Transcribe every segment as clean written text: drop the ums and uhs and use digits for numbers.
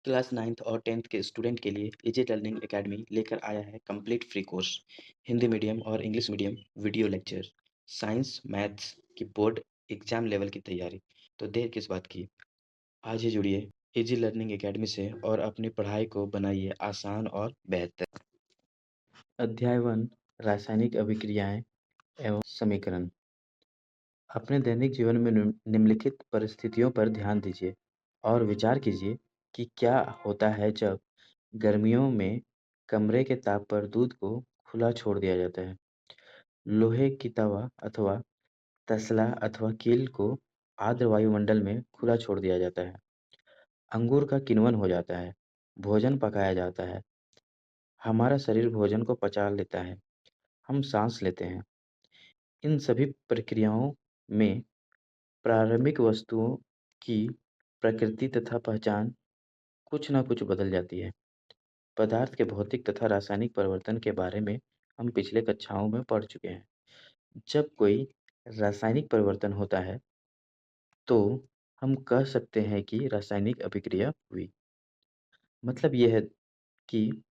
Class 9th और 10th के student के लिए इजी लर्निंग एकेडमी लेकर आया है complete free course. Hindi medium और English medium video lecture, science maths की बोर्ड एग्जाम लेवल की तैयारी। तो देर किस बात की, आज ही जुड़िए इजी लर्निंग एकेडमी से और अपनी पढ़ाई को बनाइए आसान और बेहतर। अध्याय 1, रासायनिक अभिक्रियाएं एवं समीकरण। अपने दैनिक जीवन में निम्नलिखित परिस्थितियों पर ध्यान दीजिए और विचार कीजिए कि क्या होता है जब गर्मियों में कमरे के ताप पर दूध को खुला छोड़ दिया जाता है। लोहे की तवा अथवा तसला अथवा कील को आर्द्र वायुमंडल में खुला छोड़ दिया जाता है। अंगूर का किण्वन हो जाता है। भोजन पकाया जाता है। हमारा शरीर भोजन को पचा लेता है। हम सांस लेते हैं। इन सभी प्रक्रियाओं में प्रारंभिक वस्तुओं की प्रकृति तथा पहचान कुछ न कुछ बदल जाती है। पदार्थ के भौतिक तथा रासायनिक परिवर्तन के बारे में हम पिछले कक्षाओं में पढ़ चुके हैं। जब कोई रासायनिक परिवर्तन होता है, तो हम कह सकते हैं कि रासायनिक अभिक्रिया हुई। मतलब यह है कि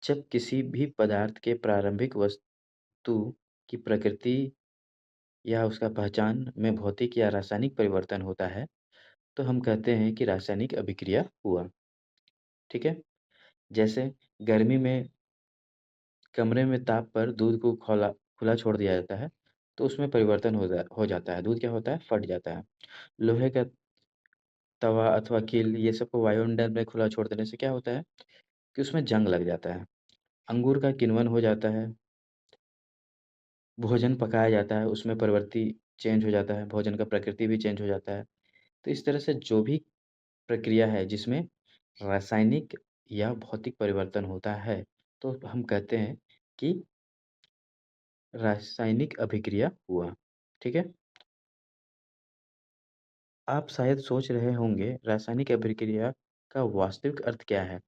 जब किसी भी पदार्थ के प्रारंभिक वस्तु की प्रकृति या उसका पहचान में भौतिक या रासायनिक परिवर्तन होता है, तो हम कहते हैं कि रासायनिक अभिक्रिया हुआ। ठीक है? जैसे गर्मी में कमरे में ताप पर दूध को खुला छोड़ दिया जाता है, तो उसमें परिवर्तन हो जाता है। दूध क्या होता है? फट जाता है। लोहे का तवा अथवा कील ये सबको वायुमंडल में खुला छोड़ देने से क्या होता है कि उसमें जंग लग जाता है। अंगूर का किण्वन हो जाता है। भोजन पकाया जाता है, उसमें प्रवृत्ति चेंज हो जाता है, भोजन का प्रकृति भी चेंज हो जाता है। तो इस तरह से जो भी प्रक्रिया है जिसमें रासायनिक या भौतिक परिवर्तन होता है, तो हम कहते हैं कि रासायनिक अभिक्रिया हुआ। ठीक है? आप शायद सोच रहे होंगे रासायनिक अभिक्रिया का वास्तविक अर्थ क्या है?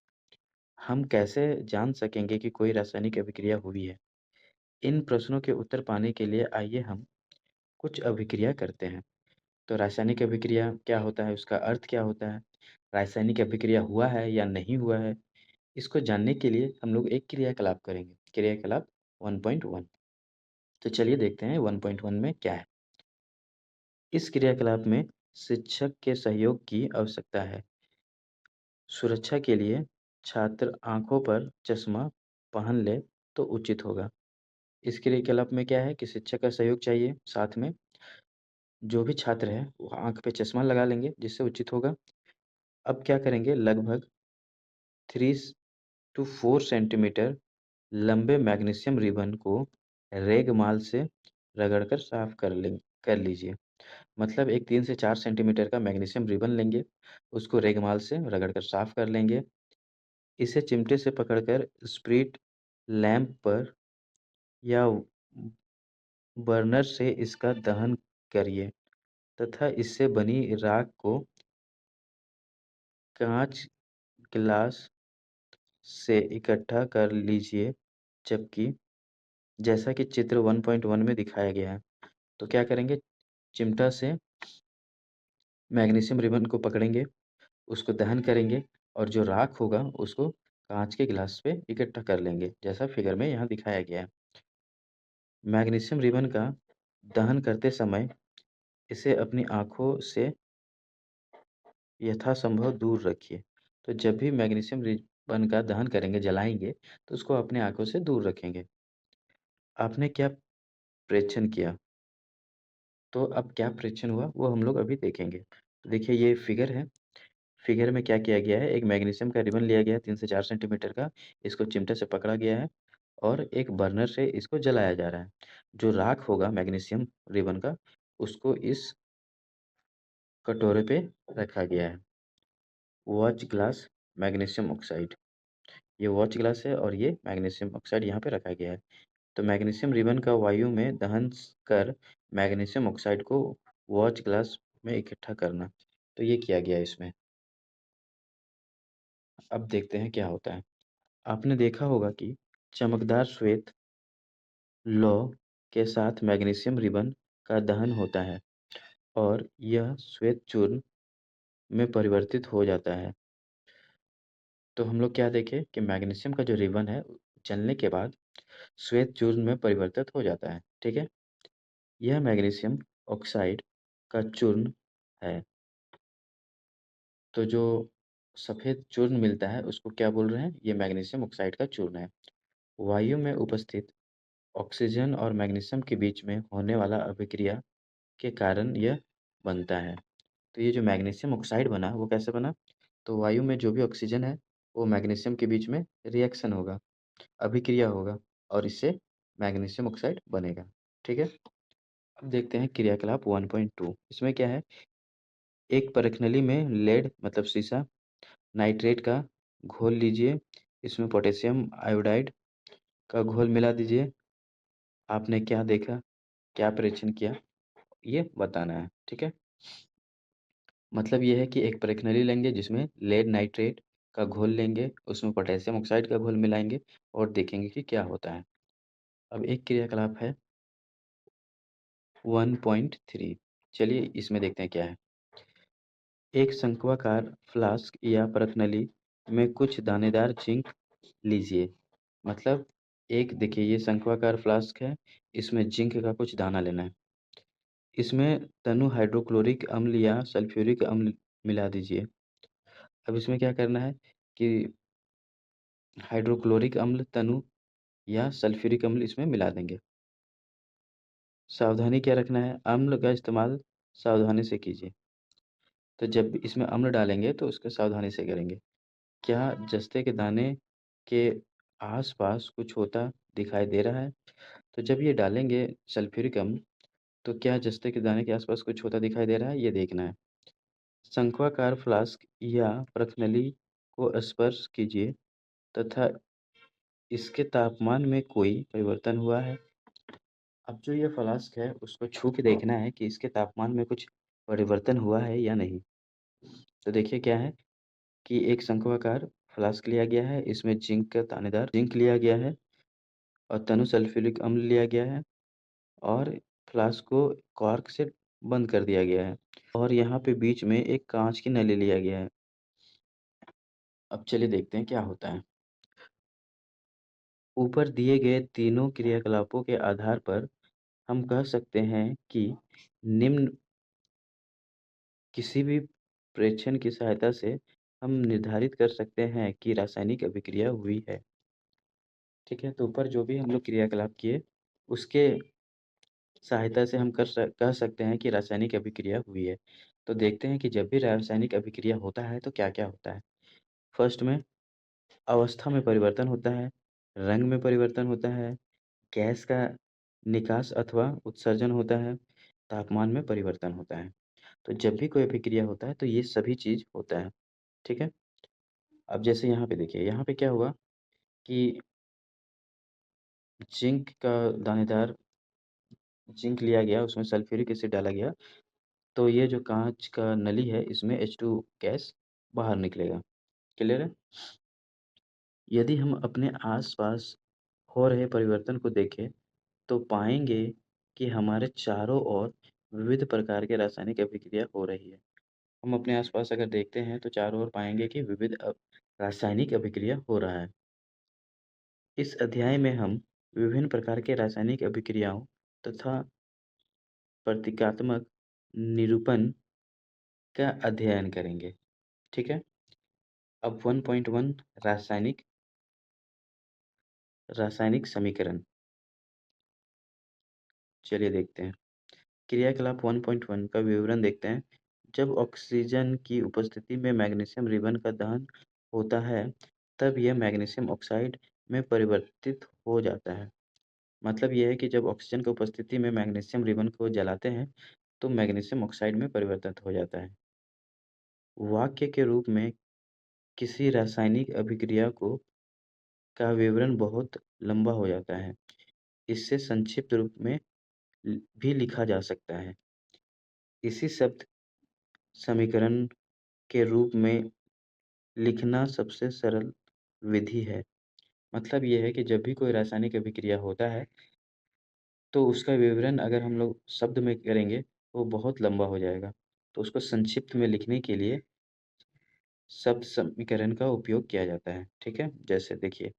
हम कैसे जान सकेंगे कि कोई रासायनिक अभिक्रिया हुई है? इन प्रश्नों के उत्तर पाने के लिए आइए हम कुछ अभिक्रिया करते हैं। तो रासायनिक अभिक्रिया क्या होता है? उसका अर्थ क्या होता है? रासायनिक अभिक्रिया हुआ है या नहीं हुआ है? इसको जानने के लिए हम लोग एक क्रियाकलाप करेंगे। क्रियाकलाप 1.1। तो चलिए देखते हैं 1.1 में क्या है। इस क्रियाकलाप में शिक्षक के सहयोग की आवश्यकता है। सुरक्षा के लिए छात्र आँखों पर चश्मा पहन ले तो उचित होगा। इस क्रियाकलाप में क्या है कि शिक्षक का सहयोग चाहिए, साथ में जो भी छात्र है वो आँख पे चश्मा लगा लेंगे जिससे उचित होगा। अब क्या करेंगे, लगभग 3 टू 4 सेंटीमीटर लंबे मैग्नीशियम रिबन को रेगमाल से रगड़कर साफ कर लीजिए। मतलब एक 3 से 4 सेंटीमीटर का मैग्नीशियम रिबन लेंगे, उसको रेगमाल से रगड़कर साफ कर लेंगे। इसे चिमटे से पकड़कर स्प्रिट लैंप पर या बर्नर से इसका दहन करिए तथा इससे बनी राख को कांच ग्लास से इकट्ठा कर लीजिए, जबकि जैसा कि चित्र 1.1 में दिखाया गया है। तो क्या करेंगे, चिमटा से मैग्नीशियम रिबन को पकड़ेंगे, उसको दहन करेंगे और जो राख होगा उसको कांच के गिलास पे इकट्ठा कर लेंगे, जैसा फिगर में यहाँ दिखाया गया है। मैग्नीशियम रिबन का दहन करते समय इसे अपनी आँखों से यथासंभव दूर रखिए। तो जब भी मैग्नीशियम रिबन का दहन करेंगे, जलाएँगे, तो उसको अपने आँखों से दूर रखेंगे। आपने क्या प्रेक्षण किया? तो अब क्या प्रेक्षण हुआ वो हम लोग अभी देखेंगे। तो देखिए ये फिगर है। फिगर में क्या किया गया है, एक मैग्नीशियम का रिबन लिया गया है 3 से 4 सेंटीमीटर का, इसको चिमटे से पकड़ा गया है और एक बर्नर से इसको जलाया जा रहा है। जो राख होगा मैग्नीशियम रिबन का, उसको इस कटोरे पे रखा गया है। वॉच ग्लास मैग्नीशियम ऑक्साइड, ये वॉच ग्लास है और ये मैग्नीशियम ऑक्साइड यहाँ पे रखा गया है। तो मैग्नीशियम रिबन का वायु में दहन कर मैग्नीशियम ऑक्साइड को वॉच ग्लास में इकट्ठा करना, तो ये किया गया है इसमें। अब देखते हैं क्या होता है। आपने देखा होगा कि चमकदार श्वेत लौह के साथ मैग्नीशियम रिबन का दहन होता है और यह श्वेत चूर्ण में परिवर्तित हो जाता है। तो हम लोग क्या देखे कि मैग्नीशियम का जो रिबन है जलने के बाद श्वेत चूर्ण में परिवर्तित हो जाता है, ठीक है? यह मैग्नीशियम ऑक्साइड का चूर्ण है। तो जो सफ़ेद चूर्ण मिलता है उसको क्या बोल रहे हैं? ये मैग्नीशियम ऑक्साइड का चूर्ण है। वायु में उपस्थित ऑक्सीजन और मैग्नीशियम के बीच में होने वाला अभिक्रिया के कारण यह बनता है। तो ये जो मैग्नीशियम ऑक्साइड बना वो कैसे बना? तो वायु में जो भी ऑक्सीजन है वो मैग्नीशियम के बीच में रिएक्शन होगा, अभिक्रिया होगा और इससे मैग्नीशियम ऑक्साइड बनेगा, ठीक है? अब देखते हैं क्रियाकलाप 1.2 इसमें क्या है? एक परखनली में लेड मतलब शीशा, नाइट्रेट का घोल लीजिए, इसमें पोटेशियम आयोडाइड का घोल मिला दीजिए। आपने क्या देखा? क्या परीक्षण किया? ये बताना है, ठीक है? मतलब ये है कि एक परखनली लेंगे जिसमें लेड नाइट्रेट का घोल लेंगे, उसमें पोटेशियम ऑक्साइड का घोल मिलाएँगे और देखेंगे कि क्या होता है। अब एक क्रियाकलाप है 1.3 चलिए इसमें देखते हैं क्या है। एक शंक्वाकार फ्लास्क या परखनली में कुछ दानेदार जिंक लीजिए। मतलब एक देखिए ये शंक्वाकार फ्लास्क है, इसमें जिंक का कुछ दाना लेना है। इसमें तनु हाइड्रोक्लोरिक अम्ल या सल्फ्यूरिक अम्ल मिला दीजिए। अब इसमें क्या करना है कि हाइड्रोक्लोरिक अम्ल तनु या सल्फ्यूरिक अम्ल इसमें मिला देंगे। सावधानी क्या रखना है? अम्ल का इस्तेमाल सावधानी से कीजिए। तो जब भी इसमें अम्ल डालेंगे तो उसको सावधानी से करेंगे। क्या जस्ते के दाने के आस-पास कुछ होता दिखाई दे रहा है? तो जब ये डालेंगे सल्फ्यूरिक अम्ल तो क्या जस्ते के दाने के आस-पास कुछ होता दिखाई दे रहा है? ये देखना है। शंक्वाकार फ्लास्क या प्रखनली को स्पर्श कीजिए तथा इसके तापमान में कोई परिवर्तन हुआ है? अब जो ये फ्लास्क है उसको छू के देखना है कि इसके तापमान में कुछ परिवर्तन हुआ है या नहीं। तो देखिए क्या है कि एक शंक्वाकार फ्लास्क लिया गया है, इसमें जिंक का दानेदार जिंक लिया गया है और तनु सल्फ्यूरिक अम्ल लिया गया है और फ्लास्क को कॉर्क से बंद कर दिया गया है और यहाँ पे बीच में एक कांच की नली लिया गया है। अब चलिए देखते हैं क्या होता है। ऊपर दिए गए तीनों क्रियाकलापों के आधार पर हम कह सकते हैं कि निम्न किसी भी प्रेक्षण की सहायता से हम निर्धारित कर सकते हैं कि रासायनिक अभिक्रिया हुई है। ठीक है? तो ऊपर जो भी हम लोग क्रियाकलाप किए, उसके सहायता से हम कह सकते हैं कि रासायनिक अभिक्रिया हुई है। तो देखते हैं कि जब भी रासायनिक अभिक्रिया होता है तो क्या-क्या होता है। फर्स्ट में अवस्था में परिवर्तन होता है, रंग में परिवर्तन होता है, गैस का निकास अथवा उत्सर्जन होता है, तापमान में परिवर्तन होता है। तो जब भी कोई अभिक्रिया होता है तो ये सभी चीज़ होता है, ठीक है? अब जैसे यहाँ पे देखिए, यहाँ पे क्या हुआ कि जिंक का दानेदार जिंक लिया गया, उसमें सल्फ्यूरिक एसिड डाला गया, तो ये जो काँच का नली है, इसमें H2 गैस बाहर निकलेगा, क्लियर है? यदि हम अपने आस-पास हो रहे परिवर्तन को देखें, तो पाएँगे कि हमारे चारों ओर विविध प्रकार के रासायनिक अभिक्रिया हो रही है। हम अपने आस-पास अगर देखते हैं, तो चारों ओर पाएँगे कि विविध रासायनिक अभिक्रिया हो रहा है। इस अध्याय में हम विभिन्न प्रकार के रासायनिक अभिक्रियाओं तथा प्रतीकात्मक निरूपण का अध्ययन करेंगे, ठीक है? अब 1.1 रासायनिक रासायनिक समीकरण चलिए देखते हैं। क्रियाकलाप 1.1 का विवरण देखते हैं। जब ऑक्सीजन की उपस्थिति में मैग्नीशियम रिबन का दहन होता है, तब यह मैग्नीशियम ऑक्साइड में परिवर्तित हो जाता है। मतलब ये है कि जब ऑक्सीजन की उपस्थिति में मैग्नीशियम रिबन को जलाते हैं, तो मैग्नीशियम ऑक्साइड में परिवर्तित हो जाता है। वाक्य के रूप में किसी रासायनिक अभिक्रिया को का विवरण बहुत लंबा हो जाता है। इसे संक्षिप्त रूप में भी लिखा जा सकता है। इसी शब्द समीकरण के रूप में लिखना सबसे सरल विधि है। मतलब ये है कि जब भी कोई रासायनिक अभिक्रिया होता है, तो उसका विवरण अगर हम लोग शब्द में करेंगे, वो बहुत लंबा हो जाएगा। तो उसको संक्षिप्त में लिखने के लिए शब्द समीकरण का उपयोग किया जाता है, ठीक है? जैसे देखिए,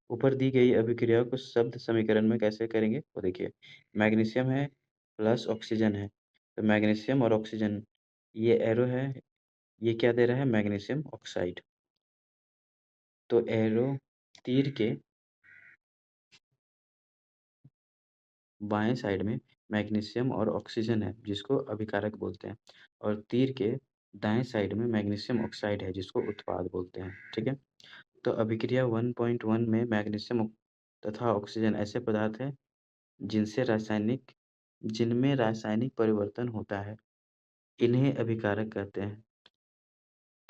ऊपर दी गई अभिक्रिया को शब्द समीकरण में कैसे करेंगे? वो देखिए, मैग्नीशियम है प्लस ऑक्सीजन है, तो मैग्नीशियम और ऑक्सीजन ये एरो है, ये क्या दे रहा है? Magnesium oxide. तो एरो तीर के बाएं साइड में मैग्नीशियम और ऑक्सीजन है जिसको अभिकारक बोलते हैं, और तीर के दाएं साइड में मैग्नीशियम ऑक्साइड है जिसको उत्पाद बोलते हैं, ठीक है? तो अभिक्रिया 1.1 में मैग्नीशियम तथा ऑक्सीजन ऐसे पदार्थ हैं जिनमें रासायनिक परिवर्तन होता है, इन्हें अभिकारक कहते हैं।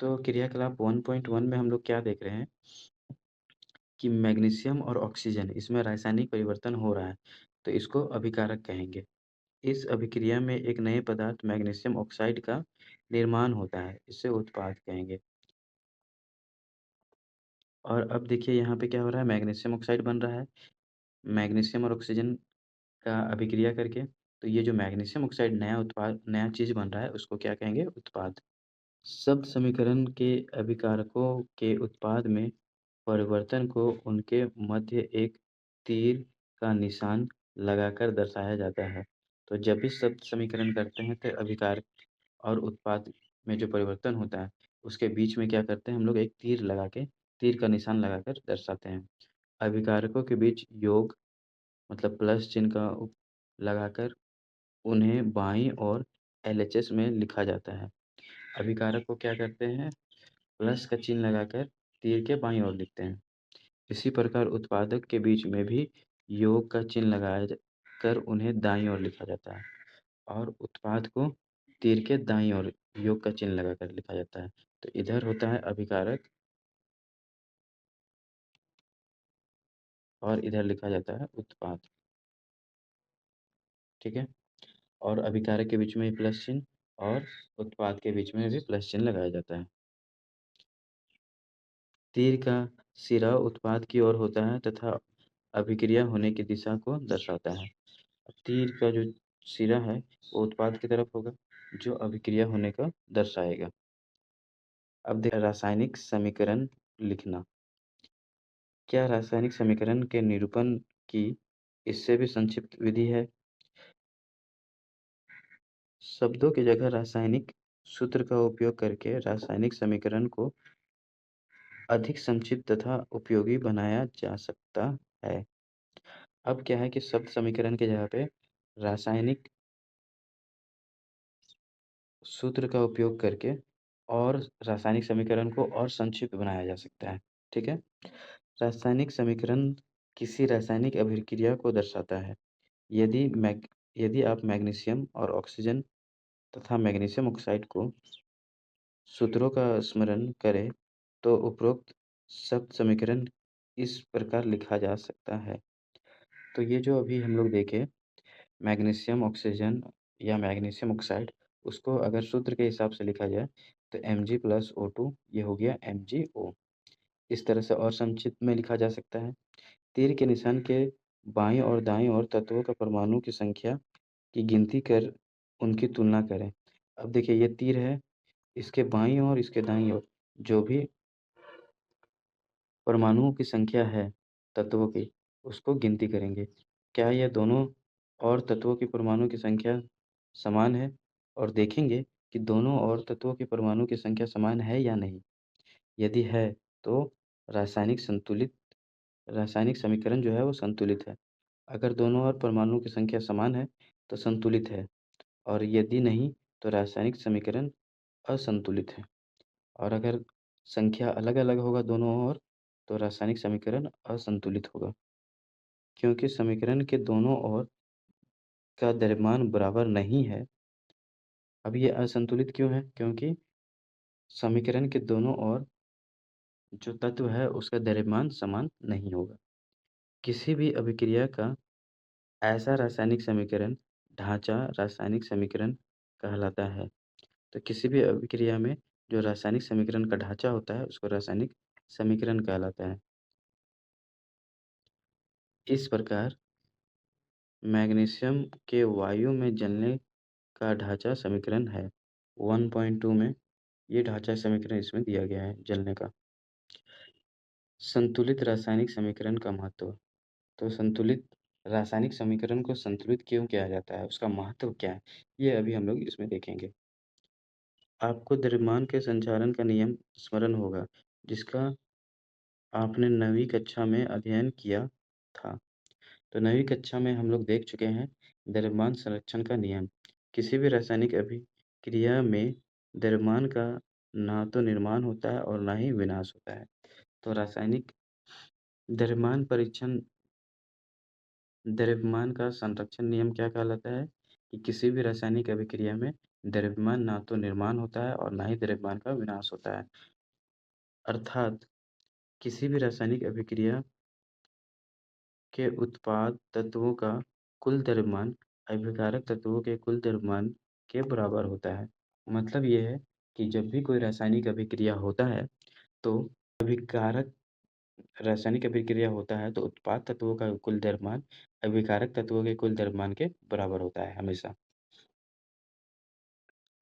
तो क्रियाकलाप 1.1 में हम लोग क्या देख रहे हैं कि मैग्नीशियम और ऑक्सीजन इसमें रासायनिक परिवर्तन हो रहा है, तो इसको अभिकारक कहेंगे। इस अभिक्रिया में एक नए पदार्थ मैग्नीशियम ऑक्साइड का निर्माण होता है, इसे उत्पाद कहेंगे। और अब देखिए यहाँ पे क्या हो रहा है, मैग्नीशियम ऑक्साइड बन रहा है मैग्नीशियम और ऑक्सीजन का अभिक्रिया करके। तो ये जो मैग्नीशियम ऑक्साइड नया चीज़ बन रहा है उसको क्या कहेंगे? उत्पाद। शब्द समीकरण के अभिकारकों के उत्पाद में परिवर्तन को उनके मध्य एक तीर का निशान लगाकर दर्शाया जाता है। तो जब भी शब्द समीकरण करते हैं तो अभिकारक और उत्पाद में जो परिवर्तन होता है उसके बीच में क्या करते हैं हम लोग? एक तीर का निशान लगाकर दर्शाते हैं। अभिकारकों के बीच योग मतलब प्लस चिन्ह का लगाकर उन्हें बाईं ओर एलएचएस में लिखा जाता है। अभिकारक को क्या करते हैं? प्लस का चिन्ह लगाकर तीर के बाईं ओर लिखते हैं। इसी प्रकार उत्पादक के बीच में भी योग का चिन्ह लगाया कर उन्हें दाईं ओर लिखा जाता है, और उत्पाद को तीर के दाईं ओर योग का चिन्ह लगाकर लिखा जाता है। तो इधर होता है अभिकारक और इधर लिखा जाता है उत्पाद, ठीक है? और अभिकारक के बीच में भी प्लस चिन्ह और उत्पाद के बीच में भी प्लस चिन्ह लगाया जाता है। तीर का सिरा उत्पाद की ओर होता है तथा अभिक्रिया होने की दिशा को दर्शाता है। तीर का जो सिरा है वो उत्पाद की तरफ होगा जो अभिक्रिया होने का दर्शाएगा। अब रासायनिक समीकरण लिखना। क्या रासायनिक समीकरण के निरूपण की इससे भी संक्षिप्त विधि है? शब्दों की जगह रासायनिक सूत्र का उपयोग करके रासायनिक समीकरण को अधिक संक्षिप्त तथा उपयोगी बनाया जा सकता है। अब क्या है कि शब्द समीकरण की जगह पे रासायनिक सूत्र का उपयोग करके और रासायनिक समीकरण को और संक्षिप्त बनाया जा सकता है, ठीक है? रासायनिक समीकरण किसी रासायनिक अभिक्रिया को दर्शाता है। यदि मैग यदि आप मैग्नीशियम और ऑक्सीजन तथा मैग्नीशियम ऑक्साइड को सूत्रों का स्मरण करें तो उपरोक्त शब्द समीकरण इस प्रकार लिखा जा सकता है। तो ये जो अभी हम लोग देखे मैग्नीशियम ऑक्सीजन या मैग्नीशियम ऑक्साइड, उसको अगर सूत्र के हिसाब से लिखा जाए तो Mg+O2 ये हो गया MgO। इस तरह से और संक्षिप्त में लिखा जा सकता है। तीर के निशान के बाईं और दाईं ओर तत्वों का परमाणु की संख्या की गिनती कर उनकी तुलना करें। अब देखिए ये तीर है, इसके बाईं ओर इसके दाईं ओर जो भी परमाणुओं की संख्या है तत्वों की, उसको गिनती करेंगे। क्या ये दोनों और तत्वों की परमाणु की संख्या समान है? और देखेंगे कि दोनों और तत्वों की परमाणु की संख्या समान है या नहीं। यदि है तो रासायनिक समीकरण जो है वो संतुलित है। अगर दोनों और परमाणु की संख्या समान है तो संतुलित है, और यदि नहीं तो रासायनिक समीकरण असंतुलित है। और अगर संख्या अलग-अलग होगा दोनों ओर तो रासायनिक समीकरण असंतुलित होगा, क्योंकि समीकरण के दोनों ओर का द्रव्यमान बराबर नहीं है। अब ये असंतुलित क्यों है? क्योंकि समीकरण के दोनों ओर जो तत्व है उसका द्रव्यमान समान नहीं होगा। किसी भी अभिक्रिया का ऐसा रासायनिक समीकरण ढांचा रासायनिक समीकरण कहलाता है। तो किसी भी अभिक्रिया में जो रासायनिक समीकरण का ढांचा होता है उसको रासायनिक समीकरण कहलाता है। इस प्रकार मैग्नीशियम के वायु में जलने का ढांचा समीकरण है 1.2 में ये ढांचा समीकरण इसमें दिया गया है जलने का। संतुलित रासायनिक समीकरण का महत्व। तो संतुलित रासायनिक समीकरण को संतुलित क्यों किया जाता है, उसका महत्व क्या है, ये अभी हम लोग इसमें देखेंगे। आपको द्रव्यमान के संचालन का नियम स्मरण होगा, जिसका आपने 9वीं कक्षा में अध्ययन किया था। तो 9वीं कक्षा में हम लोग देख चुके हैं द्रव्यमान संरक्षण का नियम। किसी भी रासायनिक अभिक्रिया में द्रव्यमान का ना तो निर्माण होता है और ना ही विनाश होता है। तो रासायनिक द्रव्यमान परीक्षण द्रव्यमान का संरक्षण नियम क्या कहलाता है कि किसी भी रासायनिक अभिक्रिया में द्रव्यमान ना तो निर्माण होता है और ना ही द्रव्यमान का विनाश होता है। अर्थात किसी भी रासायनिक अभिक्रिया के उत्पाद तत्वों का कुल द्रव्यमान अभिकारक तत्वों के कुल द्रव्यमान के बराबर होता है। मतलब ये है कि जब भी कोई रासायनिक अभिक्रिया होता है तो अभिकारक रासायनिक अभिक्रिया होता है तो उत्पाद तत्वों का कुल द्रव्यमान अभिकारक तत्वों के कुल द्रव्यमान के बराबर होता है हमेशा।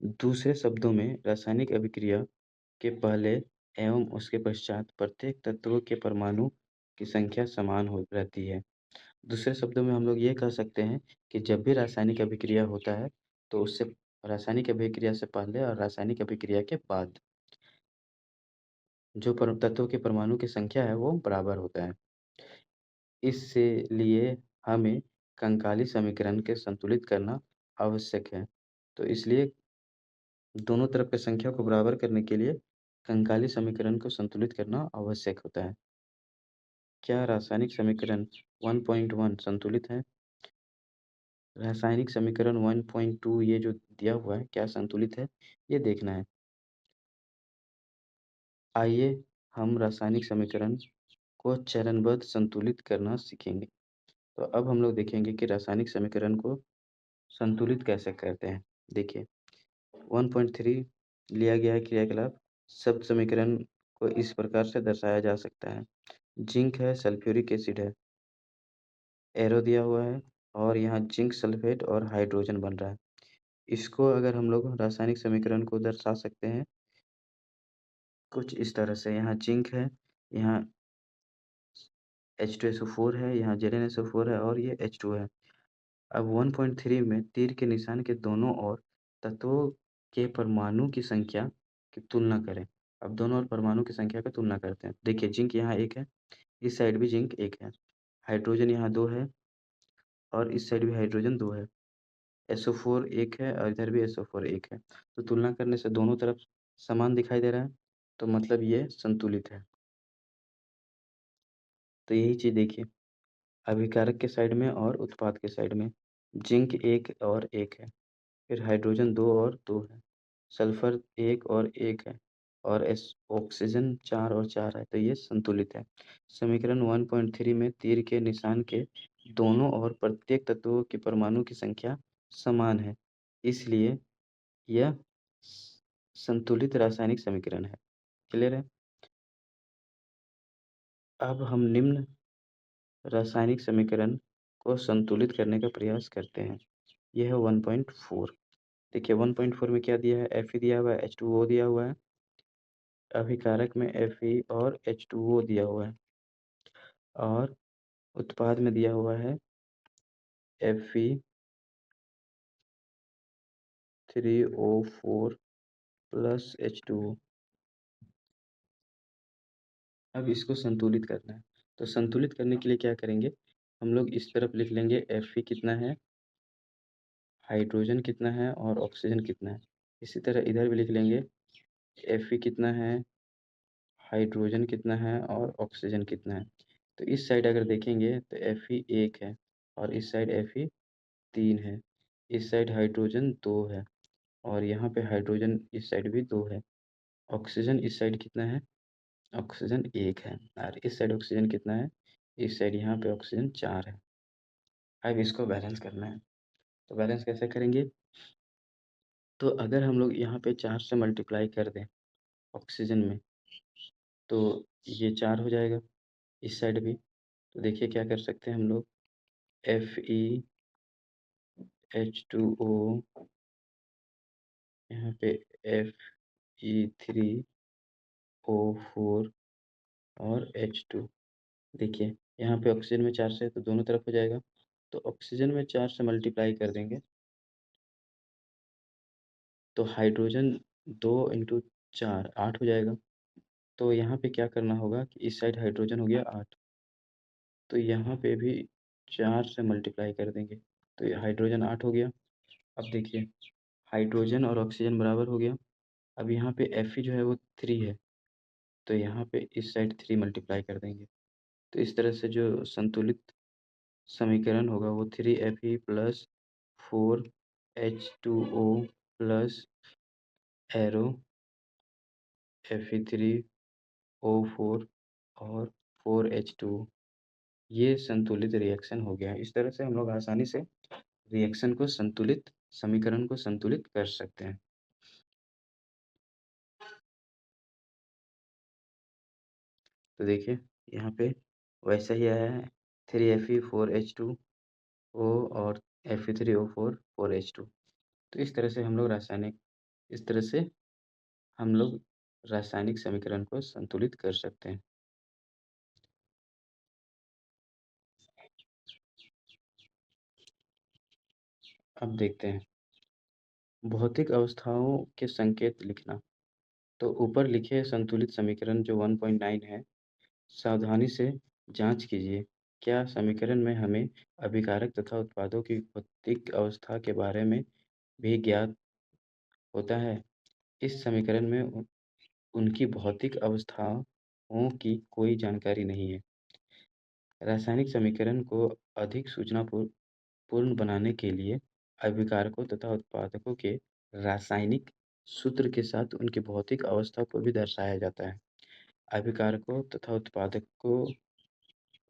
दूसरे शब्दों में रासायनिक अभिक्रिया के पहले एवं उसके पश्चात प्रत्येक तत्व के परमाणु की संख्या समान हो रहती है। दूसरे शब्दों में हम लोग ये कह सकते हैं कि जब भी रासायनिक अभिक्रिया होता है तो उससे रासायनिक अभिक्रिया से पहले और रासायनिक अभिक्रिया के बाद जो तत्वों के परमाणु की संख्या है वो बराबर होता है। इससे लिए हमें कंकाली समीकरण के संतुलित करना आवश्यक है। तो इसलिए दोनों तरफ की संख्या को बराबर करने के लिए कंकाली समीकरण को संतुलित करना आवश्यक होता है। क्या रासायनिक समीकरण 1.1 संतुलित है? रासायनिक समीकरण 1.2 ये जो दिया हुआ है क्या संतुलित है? ये देखना है। आइए हम रासायनिक समीकरण को चरणबद्ध संतुलित करना सीखेंगे। तो अब हम लोग देखेंगे कि रासायनिक समीकरण को संतुलित कैसे करते हैं। देखिए 1.3 लिया गया है क्रियाकलाप। शब्द समीकरण को इस प्रकार से दर्शाया जा सकता है। जिंक है, सल्फ्यूरिक एसिड है, एरो दिया हुआ है और यहाँ जिंक सल्फेट और हाइड्रोजन बन रहा है। इसको अगर हम लोग रासायनिक समीकरण को दर्शा सकते हैं कुछ इस तरह से। यहाँ जिंक है, यहाँ H2SO4 है, यहाँ ZnSO4 है और ये H2 है। अब 1.3 में तीर के निशान के दोनों ओर तत्वों के परमाणु की संख्या की तुलना करें। अब दोनों ओर परमाणु की संख्या की तुलना करते हैं। देखिए जिंक यहाँ 1 है, इस साइड भी जिंक 1 है, हाइड्रोजन यहाँ 2 है और इस साइड भी हाइड्रोजन 2 है। SO4 1 है और इधर भी SO4 1 है। तो तुलना करने से दोनों तरफ समान दिखाई दे रहा है, तो मतलब ये संतुलित है। तो यही चीज़ देखिए अभिकारक के साइड में और उत्पाद के साइड में जिंक 1 और 1 है, फिर हाइड्रोजन 2 और 2 है, सल्फर 1 और 1 है और ऑक्सीजन 4 और 4 है, तो ये संतुलित है। समीकरण 1.3 में तीर के निशान के दोनों ओर प्रत्येक तत्वों के परमाणु की संख्या समान है, इसलिए यह संतुलित रासायनिक समीकरण है। क्लियर है? अब हम निम्न रासायनिक समीकरण को संतुलित करने का प्रयास करते हैं। यह है 1.4। देखिए 1.4 में क्या दिया है, Fe दिया हुआ है, H2O दिया हुआ है, अभिकारक में Fe और H2O दिया हुआ है और उत्पाद में दिया हुआ है Fe3O4 प्लस H2O। अब इसको संतुलित करना है, तो संतुलित करने के लिए क्या करेंगे, हम लोग इस तरफ लिख लेंगे Fe कितना है, हाइड्रोजन कितना है और ऑक्सीजन कितना है। इसी तरह इधर भी लिख लेंगे Fe कितना है, हाइड्रोजन कितना है और ऑक्सीजन कितना है। तो इस साइड अगर देखेंगे तो Fe 1 है और इस साइड Fe 3 है, इस साइड हाइड्रोजन 2 है और यहाँ पे हाइड्रोजन इस साइड भी 2 है। ऑक्सीजन इस साइड कितना है, ऑक्सीजन 1 है और इस साइड ऑक्सीजन कितना है, इस साइड यहाँ पे ऑक्सीजन 4 है। अब इसको बैलेंस करना है, तो बैलेंस कैसे करेंगे, तो अगर हम लोग यहाँ पे 4 से मल्टीप्लाई कर दें ऑक्सीजन में तो ये 4 हो जाएगा। इस साइड भी तो देखिए क्या कर सकते हैं हम लोग, FeH2O यहाँ पे Fe3O4 और H2। देखिए, यहाँ पे ऑक्सीजन में 4 से है तो दोनों तरफ हो जाएगा। तो ऑक्सीजन में 4 से मल्टीप्लाई कर देंगे तो हाइड्रोजन 2 × 4 8 हो जाएगा। तो यहाँ पे क्या करना होगा कि इस साइड हाइड्रोजन हो गया 8, तो यहाँ पे भी 4 से मल्टीप्लाई कर देंगे तो ये हाइड्रोजन 8 हो गया। अब देखिए, हाइड्रोजन और ऑक्सीजन बराबर हो गया। अब यहाँ पे Fe जो है वो 3 है, तो यहाँ पे इस साइड 3 मल्टीप्लाई कर देंगे। तो इस तरह से जो संतुलित समीकरण होगा वो 3Fe plus 4H2O plus arrow Fe3O4 और 4H2O, ये संतुलित रिएक्शन हो गया। इस तरह से हम लोग आसानी से रिएक्शन को संतुलित समीकरण को संतुलित कर सकते हैं। तो देखिए, यहाँ पे वैसा ही आया है 3Fe4H2O और Fe3O4 4H2। तो इस तरह से हम लोग रासायनिक समीकरण को संतुलित कर सकते हैं। अब देखते हैं भौतिक अवस्थाओं के संकेत लिखना। तो ऊपर लिखे संतुलित समीकरण जो 1.9 है, सावधानी से जांच कीजिए क्या समीकरण में हमें अभिकारक तथा उत्पादों की भौतिक अवस्था के बारे में भी ज्ञात होता है। इस समीकरण में उनकी भौतिक अवस्थाओं की कोई जानकारी नहीं है। रासायनिक समीकरण को अधिक सूचनापूर्ण बनाने के लिए अभिकारकों तथा उत्पादकों के रासायनिक सूत्र के साथ उनकी भौतिक अवस्था को भी दर्शाया जाता है। अभिकारकों तथा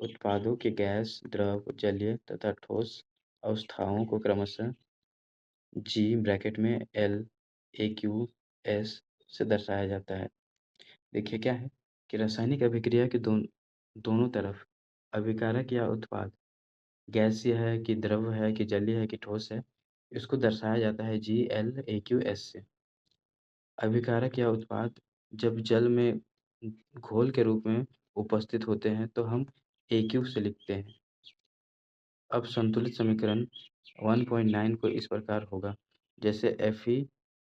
उत्पादों के गैस, द्रव, जलीय तथा ठोस अवस्थाओं को क्रमशः G ब्रैकेट में L, AQ, S से दर्शाया जाता है। देखिए क्या है कि रासायनिक अभिक्रिया के दोनों तरफ अभिकारक या उत्पाद गैसीय है कि द्रव है कि जलीय है कि ठोस है, इसको दर्शाया जाता है G, L, AQ, S से। अभिकारक या उत्पाद जब जल में घोल के रूप में उपस्थित होते हैं तो हम AQ से लिखते हैं। अब संतुलित समीकरण 1.9 को इस प्रकार होगा, जैसे Fe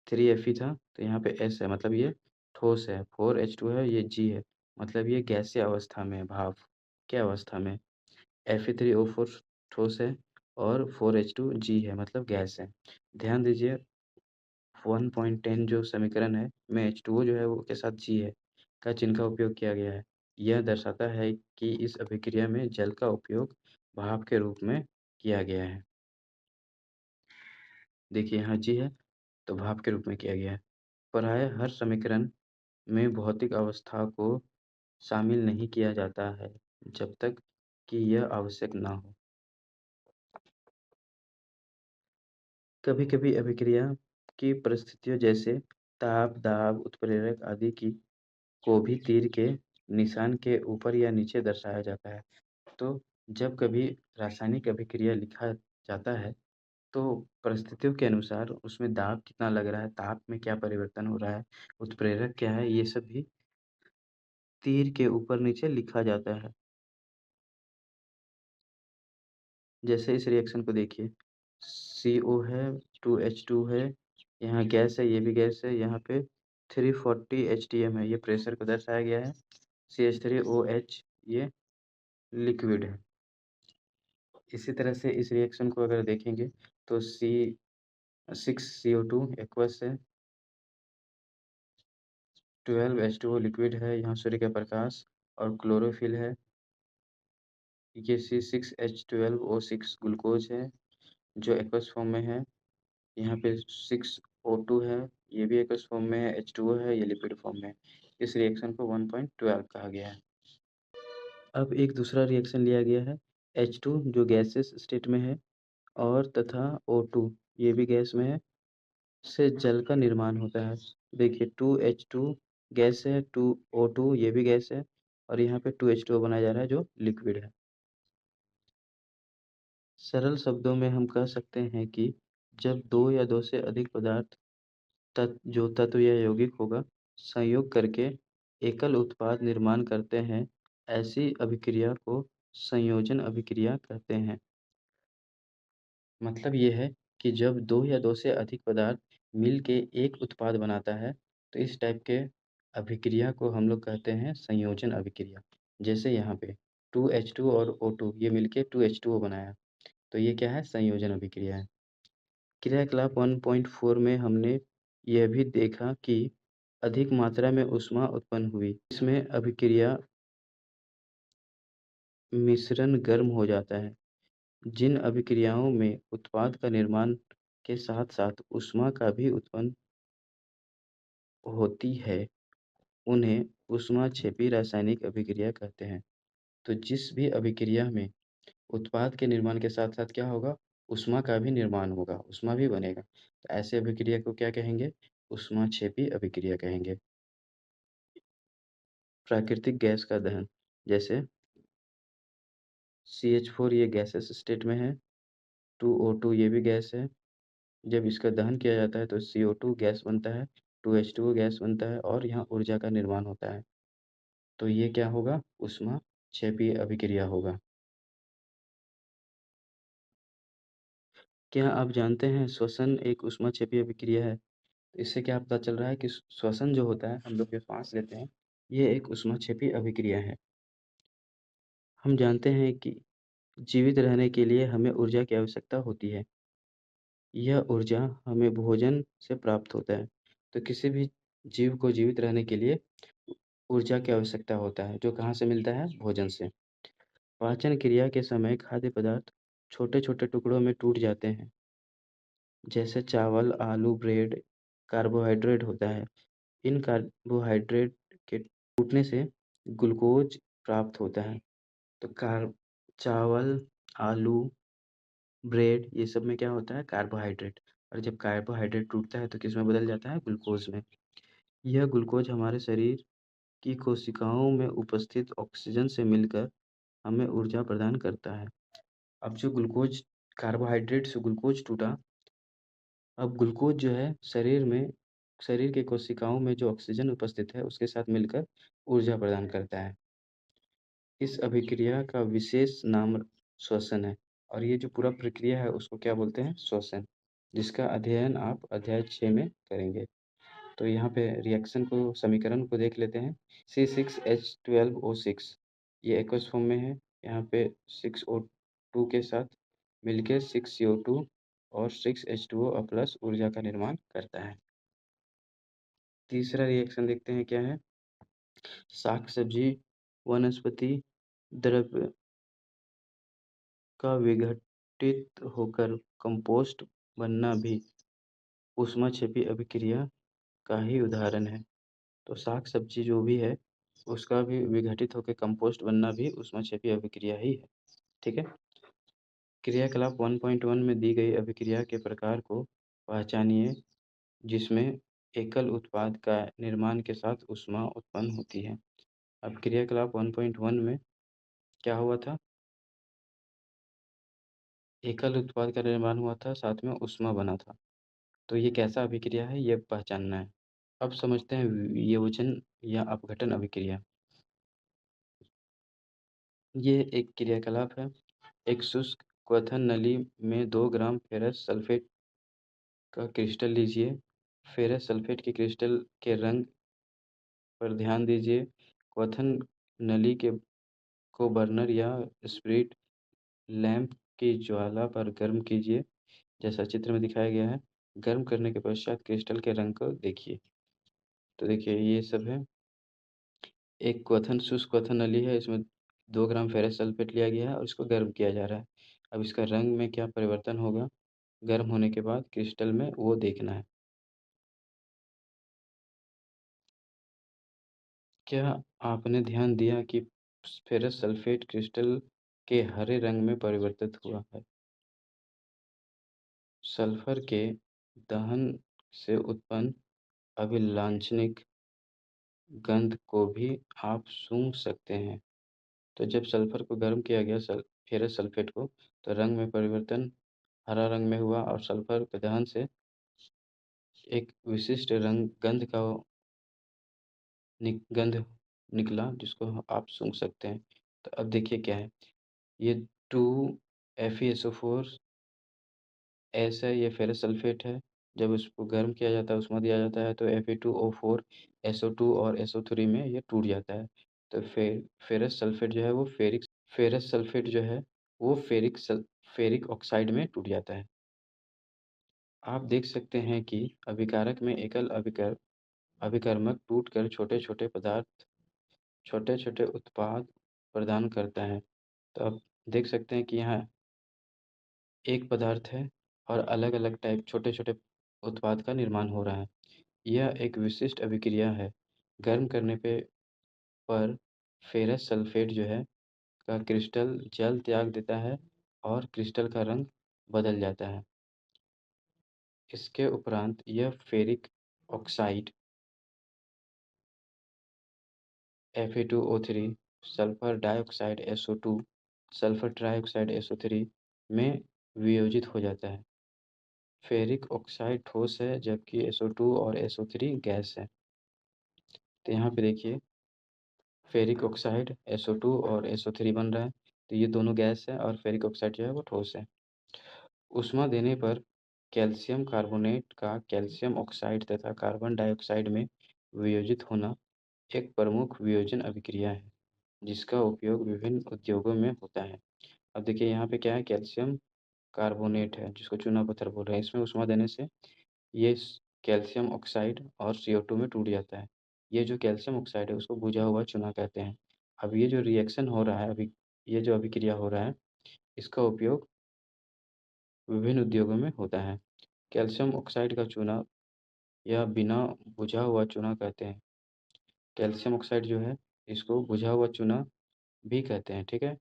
3Fe था तो यहाँ पे S है मतलब ये ठोस है, 4H2 है ये G है मतलब ये गैसीय अवस्था में है, भाप के अवस्था में। Fe3O4 ठोस है और 4H2 G है मतलब गैस है। ध्यान दीजिए 1.10 जो समीकरण है में H2O जो है वो के साथ G है का चिन्ह का उपयोग किया गया है। यह दर्शाता है कि इस अभिक्रिया में जल का उपयोग भाप के रूप में किया गया है। देखिए यहाँ G है तो भाप के रूप में किया गया है। प्रायः हर समीकरण में भौतिक अवस्था को शामिल नहीं किया जाता है जब तक कि यह आवश्यक ना हो। कभी-कभी अभिक्रिया की परिस्थितियों जैसे ताप, दाब, उत्प्रेरक आदि की को भी तीर के निशान के ऊपर या नीचे दर्शाया जाता है। तो जब कभी रासायनिक अभिक्रिया लिखा जाता है तो परिस्थितियों के अनुसार उसमें दाब कितना लग रहा है, ताप में क्या परिवर्तन हो रहा है, उत्प्रेरक क्या है, ये सब भी तीर के ऊपर-नीचे लिखा जाता है। जैसे इस रिएक्शन को देखिए, CO है, 2H2 है, यहाँ गैस है, ये भी गैस है, यहाँ पे 340 HTM है, ये प्रेशर को दर्शाया गया है। CH3OH ये लिक्विड है। इसी तरह से इस रिएक्शन को अगर देखेंगे तो C6CO2 एक्वस है, 12H2O लिक्विड है, यहाँ सूर्य का प्रकाश और क्लोरोफिल है। ये C6H12O6 ग्लूकोज है जो एक्वस फॉर्म में है। यहाँ पे 6O2 है, ये भी एक्वस फॉर्म में है, H2O है, ये लिपिड फॉर्म में है। इस रिएक्शन को 1.12 कहा गया है। अब एक दूसरा रिएक्शन लिया गया है H2 जो गैसेस स्टेट में है और तथा O2 ये भी गैस में है, से जल का निर्माण होता है। देखिए 2H2 गैस है, 2O2 ये भी गैस है और यहाँ पे 2H2O बनाया जा रहा है जो लिक्विड है। सरल शब्दों में हम कह सकते हैं कि जब दो या दो से अधिक पदार्थ जो तत्व या यौगिक होगा, संयोग करके एकल उत्पाद निर्माण करते हैं, ऐसी अभिक्रिया को संयोजन अभिक्रिया कहते हैं। मतलब ये है कि जब 2 या 2 से अधिक पदार्थ मिल के एक उत्पाद बनाता है, तो इस टाइप के अभिक्रिया को हम लोग कहते हैं संयोजन अभिक्रिया। जैसे यहाँ पे 2H2 और O2 ये मिलके 2H2O बनाया, तो ये क्या है? संयोजन अभिक्रिया है। क्रियाकलाप 1.4 में हमने यह भी देखा कि अधिक मात्रा में ऊष्मा उत्पन्न हुई। इसमें अभिक्रिया मिश्रण गर्म हो जाता है। जिन अभिक्रियाओं में उत्पाद का निर्माण के साथ-साथ ऊष्मा का भी उत्पन्न होती है, उन्हें ऊष्माक्षेपी रासायनिक अभिक्रिया कहते हैं। तो जिस भी अभिक्रिया में उत्पाद के निर्माण के साथ-साथ क्या होगा? ऊष्मा का भी निर्माण होगा, ऊष्मा भी बनेगा। तो ऐसे अभिक्रिया को क्या कहेंगे? ऊष्माक्षेपी अभिक्रिया कहेंगे। प्राकृतिक गैस का दहन, जैसे CH4 ये गैसेस स्टेट में है, 2O2 ये भी गैस है। जब इसका दहन किया जाता है तो CO2 गैस बनता है, 2H2O गैस बनता है और यहाँ ऊर्जा का निर्माण होता है। तो ये क्या होगा? ऊष्माक्षेपी अभिक्रिया होगा। क्या आप जानते हैं श्वसन एक ऊष्माक्षेपी अभिक्रिया है? तो इससे क्या पता चल रहा है कि श्वसन जो होता है, हम लोग जो सांस लेते हैं, ये एक ऊष्माक्षेपी अभिक्रिया है। हम जानते हैं कि जीवित रहने के लिए हमें ऊर्जा की आवश्यकता होती है। यह ऊर्जा हमें भोजन से प्राप्त होता है। तो किसी भी जीव को जीवित रहने के लिए ऊर्जा की आवश्यकता होता है, जो कहाँ से मिलता है? भोजन से। पाचन क्रिया के समय खाद्य पदार्थ छोटे-छोटे टुकड़ों में टूट जाते हैं। जैसे चावल, आलू, ब्रेड कार्बोहाइड्रेट होता है। इन कार्बोहाइड्रेट के टूटने से ग्लूकोज प्राप्त होता है। तो चावल, आलू, ब्रेड ये सब में क्या होता है? कार्बोहाइड्रेट। और जब कार्बोहाइड्रेट टूटता है तो किसमें बदल जाता है? ग्लूकोज में। यह ग्लूकोज हमारे शरीर की कोशिकाओं में उपस्थित ऑक्सीजन से मिलकर हमें ऊर्जा प्रदान करता है। अब जो ग्लूकोज कार्बोहाइड्रेट से ग्लूकोज टूटा, अब ग्लूकोज जो है शरीर के कोशिकाओं में जो ऑक्सीजन उपस्थित है उसके साथ मिलकर ऊर्जा प्रदान करता है। इस अभिक्रिया का विशेष नाम श्वसन है और ये जो पूरा प्रक्रिया है उसको क्या बोलते हैं? श्वसन, जिसका अध्ययन आप अध्याय 6 में करेंगे। तो यहाँ पे रिएक्शन को समीकरण को देख लेते हैं। C6H12O6 ये एक्वस फॉर्म में है। यहाँ पे 6O2 के साथ मिलके 6CO2 और 6H2O प्लस ऊर्जा का निर्माण करता है। तीसरा रिएक्शन देखते हैं क्या है? शाक सब्जी वनस्पति द्रव्य का विघटित होकर कंपोस्ट बनना भी ऊष्माक्षेपी अभिक्रिया का ही उदाहरण है। तो साग-सब्ज़ी जो भी है, उसका भी विघटित होके कंपोस्ट बनना भी ऊष्माक्षेपी अभिक्रिया ही है, ठीक है? क्रियाकलाप 1.1 में दी गई अभिक्रिया के प्रकार को पहचानिए, जिसमें एकल उत्पाद का निर्माण के साथ ऊष्मा उत्पन्न होती है। अब क्रियाकलाप 1.1 में क्या हुआ था? एकल उत्पाद का निर्माण हुआ था, साथ में ऊष्मा बना था। तो ये कैसा अभिक्रिया है, ये पहचानना है। अब समझते हैं वियोजन या अपघटन अभिक्रिया। ये एक क्रियाकलाप है। एक शुष्क क्वथन नली में 2 ग्राम फेरस सल्फेट का क्रिस्टल लीजिए। फेरस सल्फेट के क्रिस्टल के रंग पर ध्यान दीजिए। क्वथन नली के को बर्नर या स्पिरिट लैंप की ज्वाला पर गर्म कीजिए, जैसा चित्र में दिखाया गया है। गर्म करने के पश्चात क्रिस्टल के रंग को देखिए। तो देखिए ये सब है। एक शुष्क क्वथन नली है, इसमें 2 ग्राम फेरस सल्फेट लिया गया है और इसको गर्म किया जा रहा है। अब इसका रंग में क्या परिवर्तन होगा? गर्म होने के बाद क्रिस्टल में वो देखना है। क्या आपने ध्यान दिया कि फेरस सल्फेट क्रिस्टल के हरे रंग में परिवर्तित हुआ है? सल्फर के दहन से उत्पन्न अभिलाक्षणिक गंध को भी आप सूंघ सकते हैं। तो जब सल्फर को गर्म किया गया फेरस सल्फेट को, तो रंग में परिवर्तन हरा रंग में हुआ और सल्फर के दहन से एक विशिष्ट रंग गंध का गंध निकला जिसको आप सूंघ सकते हैं। तो अब देखिए क्या है, ये 2 FeSO4 एस है, ये फेरस सल्फेट है। जब उसको गर्म किया जाता है, उष्मा दिया जाता है तो Fe2O4 SO2 और SO3 में ये टूट जाता है। तो फेरस सल्फेट जो है वो फेरस सल्फेट जो है वो फेरिक ऑक्साइड में टूट जाता है। आप देख सकते हैं कि अभिकारक में एकल अभिकर्मक टूटकर छोटे-छोटे उत्पाद प्रदान करता है। तो आप देख सकते हैं कि यहाँ एक पदार्थ है और अलग-अलग टाइप छोटे-छोटे उत्पाद का निर्माण हो रहा है। यह एक विशिष्ट अभिक्रिया है। गर्म करने पर फेरस सल्फेट जो है का क्रिस्टल जल त्याग देता है और क्रिस्टल का रंग बदल जाता है। इसके उपरांत यह ferric oxide Fe2O3, sulphur dioxide SO2, sulphur trioxide SO3 में वियोजित हो जाता है। फेरिक ऑक्साइड ठोस है जबकि SO2 और SO3 गैस है। तो यहाँ पे देखिए फेरिक ऑक्साइड SO2 और SO3 बन रहा है। तो ये दोनों गैस है और फेरिक ऑक्साइड जो है वो ठोस है। ऊष्मा देने पर कैल्शियम कार्बोनेट का कैल्शियम ऑक्साइड तथा कार्बन डाइऑक्साइड में वियोजित होना एक प्रमुख वियोजन अभिक्रिया है, जिसका उपयोग विभिन्न उद्योगों में होता है। अब देखिए यहाँ पे क्या है, कैल्शियम कार्बोनेट है जिसको चूना पत्थर बोल रहे हैं। इसमें उष्मा देने से ये कैल्शियम ऑक्साइड और CO2 में टूट जाता है। ये जो कैल्शियम ऑक्साइड है उसको बुझा हुआ चूना कहते हैं। अब ये जो रिएक्शन हो रहा है अभी, ये जो अभिक्रिया हो रहा है, इसका उपयोग विभिन्न उद्योगों में होता है। कैल्शियम ऑक्साइड का चूना या बिना बुझा हुआ चूना कहते हैं। कैल्शियम ऑक्साइड जो है इसको बुझा हुआ चूना भी कहते हैं, ठीक है।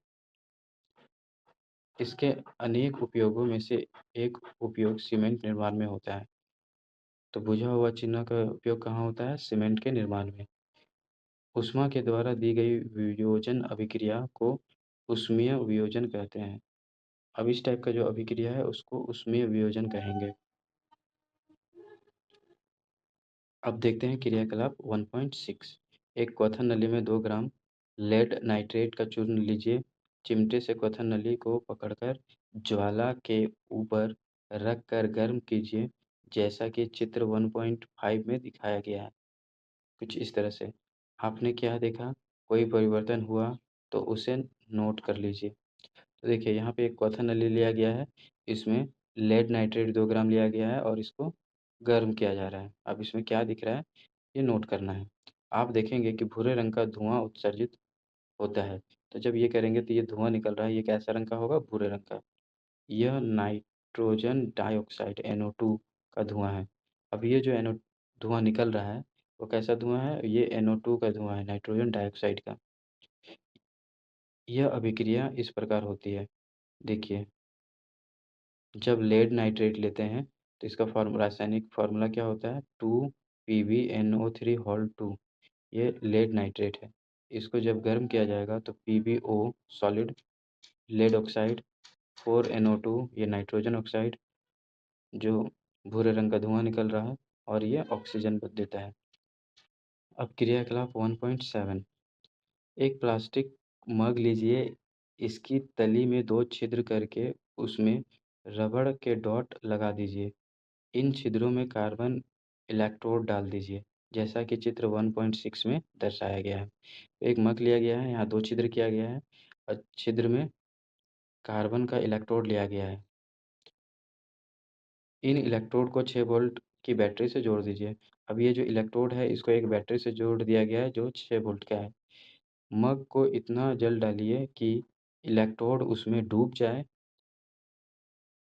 इसके अनेक उपयोगों में से एक उपयोग सीमेंट निर्माण में होता है। तो बुझा हुआ चूना का उपयोग कहाँ होता है? सीमेंट के निर्माण में। ऊष्मा के द्वारा दी गई वियोजन अभिक्रिया को ऊष्मीय वियोजन कहते हैं। अब इस टाइप का जो अभिक्रिया है उसको ऊष्मीय वियोजन कहेंगे। अब देखते हैं क्रियाकलाप 1.6। एक क्वथन नली में 2 ग्राम लेड नाइट्रेट का चूर्ण लीजिए। चिमटे से क्वथन नली को पकड़कर ज्वाला के ऊपर रखकर गर्म कीजिए, जैसा कि चित्र 1.5 में दिखाया गया है। कुछ इस तरह से। आपने क्या देखा? कोई परिवर्तन हुआ तो उसे नोट कर लीजिए। तो देखिए यहाँ पे एक क्वथन नली लिया गया है। इसमें लेड नाइट्रेट 2 ग्राम लिया गया है और इसको गर्म किया जा रहा है। अब इसमें क्या दिख रहा है, ये नोट करना है। आप देखेंगे कि भूरे रंग का धुआँ उत्सर्जित होता है। तो जब ये करेंगे तो ये धुआँ निकल रहा है, ये कैसा रंग का होगा? भूरे रंग का। यह नाइट्रोजन डाइऑक्साइड NO2 का धुआँ है। अब ये जो धुआँ निकल रहा है वो कैसा धुआँ है? ये NO2 का धुआँ है, नाइट्रोजन डाइऑक्साइड का। यह अभिक्रिया इस प्रकार होती है। देखिए, जब लेड नाइट्रेट लेते हैं तो इसका रासायनिक फार्मूला क्या होता है? 2PbNO3 whole 2। ये लेड नाइट्रेट है। इसको जब गर्म किया जाएगा तो PbO solid, lead oxide, 4NO2 ये नाइट्रोजन ऑक्साइड जो भूरे रंग का धुआं निकल रहा है और ये ऑक्सीजन देता है। अब क्रियाकलाप 1.7। एक प्लास्टिक मग लीजिए, इसकी तली में 2 छिद्र करके उसमें रबड़ के डॉट लगा दीजिए। इन छिद्रों में कार्बन इलेक्ट्रोड डाल दीजिए, जैसा कि चित्र 1.6 में दर्शाया गया है। एक मग लिया गया है, यहाँ 2 छिद्र किया गया है और छिद्र में कार्बन का इलेक्ट्रोड लिया गया है। इन इलेक्ट्रोड को 6 वोल्ट की बैटरी से जोड़ दीजिए। अब ये जो इलेक्ट्रोड है इसको एक बैटरी से जोड़ दिया गया है जो 6 वोल्ट का है। मग को इतना जल डालिए कि इलेक्ट्रोड उसमें डूब जाए।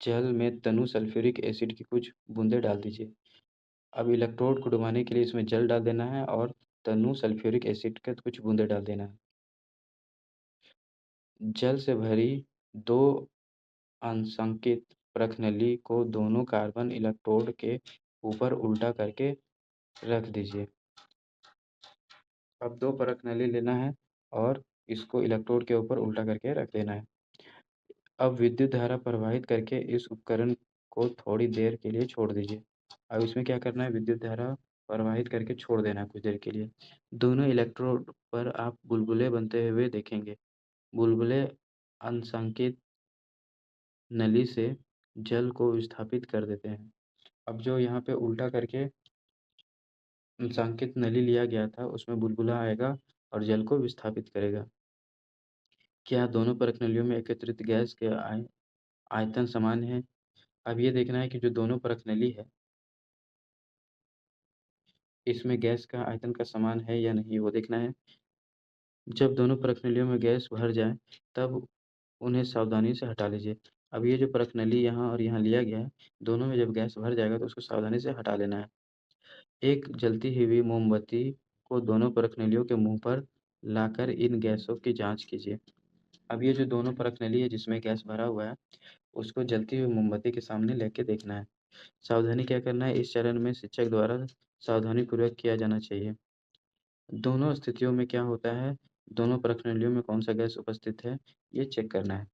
जल में तनु सल्फ्यूरिक एसिड की कुछ बूंदें डाल दीजिए। अब इलेक्ट्रोड को डुबाने के लिए इसमें जल डाल देना है और तनु सल्फ्यूरिक एसिड के कुछ बूंदें डाल देना है। जल से भरी 2 अंशांकित प्रखनली को दोनों कार्बन इलेक्ट्रोड के ऊपर उल्टा करके रख दीजिए। अब 2 प्रखनली लेना है और इसको इलेक्ट्रोड के ऊपर उल्टा करके रख देना है। अब विद्युत धारा प्रवाहित करके इस उपकरण को थोड़ी देर के लिए छोड़ दीजिए। अब इसमें क्या करना है, विद्युत धारा प्रवाहित करके छोड़ देना है कुछ देर के लिए। दोनों इलेक्ट्रोड पर आप बुलबुले बनते हुए देखेंगे। बुलबुले अंशांकित नली से जल को विस्थापित कर देते हैं। अब जो यहाँ पे उल्टा करके अंशांकित नली लिया गया था, उसमें बुलबुला आएगा और जल को विस्थापित करेगा। क्या दोनों परख नलियों में एकत्रित गैस के आयतन समान है? अब ये देखना है कि जो दोनों परख नली है, इसमें गैस का आयतन का समान है या नहीं, वो देखना है। जब दोनों परख नलियों में गैस भर जाए, तब उन्हें सावधानी से हटा लीजिए। अब ये जो परख नली यहाँ और यहाँ लिया गया है, दोनों में जब गैस भर जाएगा तो उसको सावधानी से हटा लेना है। एक जलती हुई मोमबत्ती को दोनों परख नलियों के मुँह पर लाकर इन गैसों की जाँच कीजिए। अब ये जो दोनों परख नली है जिसमें गैस भरा हुआ है, उसको जलती हुई मोमबत्ती के सामने लेके देखना है। सावधानी क्या करना है, इस चरण में शिक्षक द्वारा सावधानीपूर्वक किया जाना चाहिए। दोनों स्थितियों में क्या होता है, दोनों परख नलियों में कौन-सा गैस उपस्थित है, ये चेक करना है।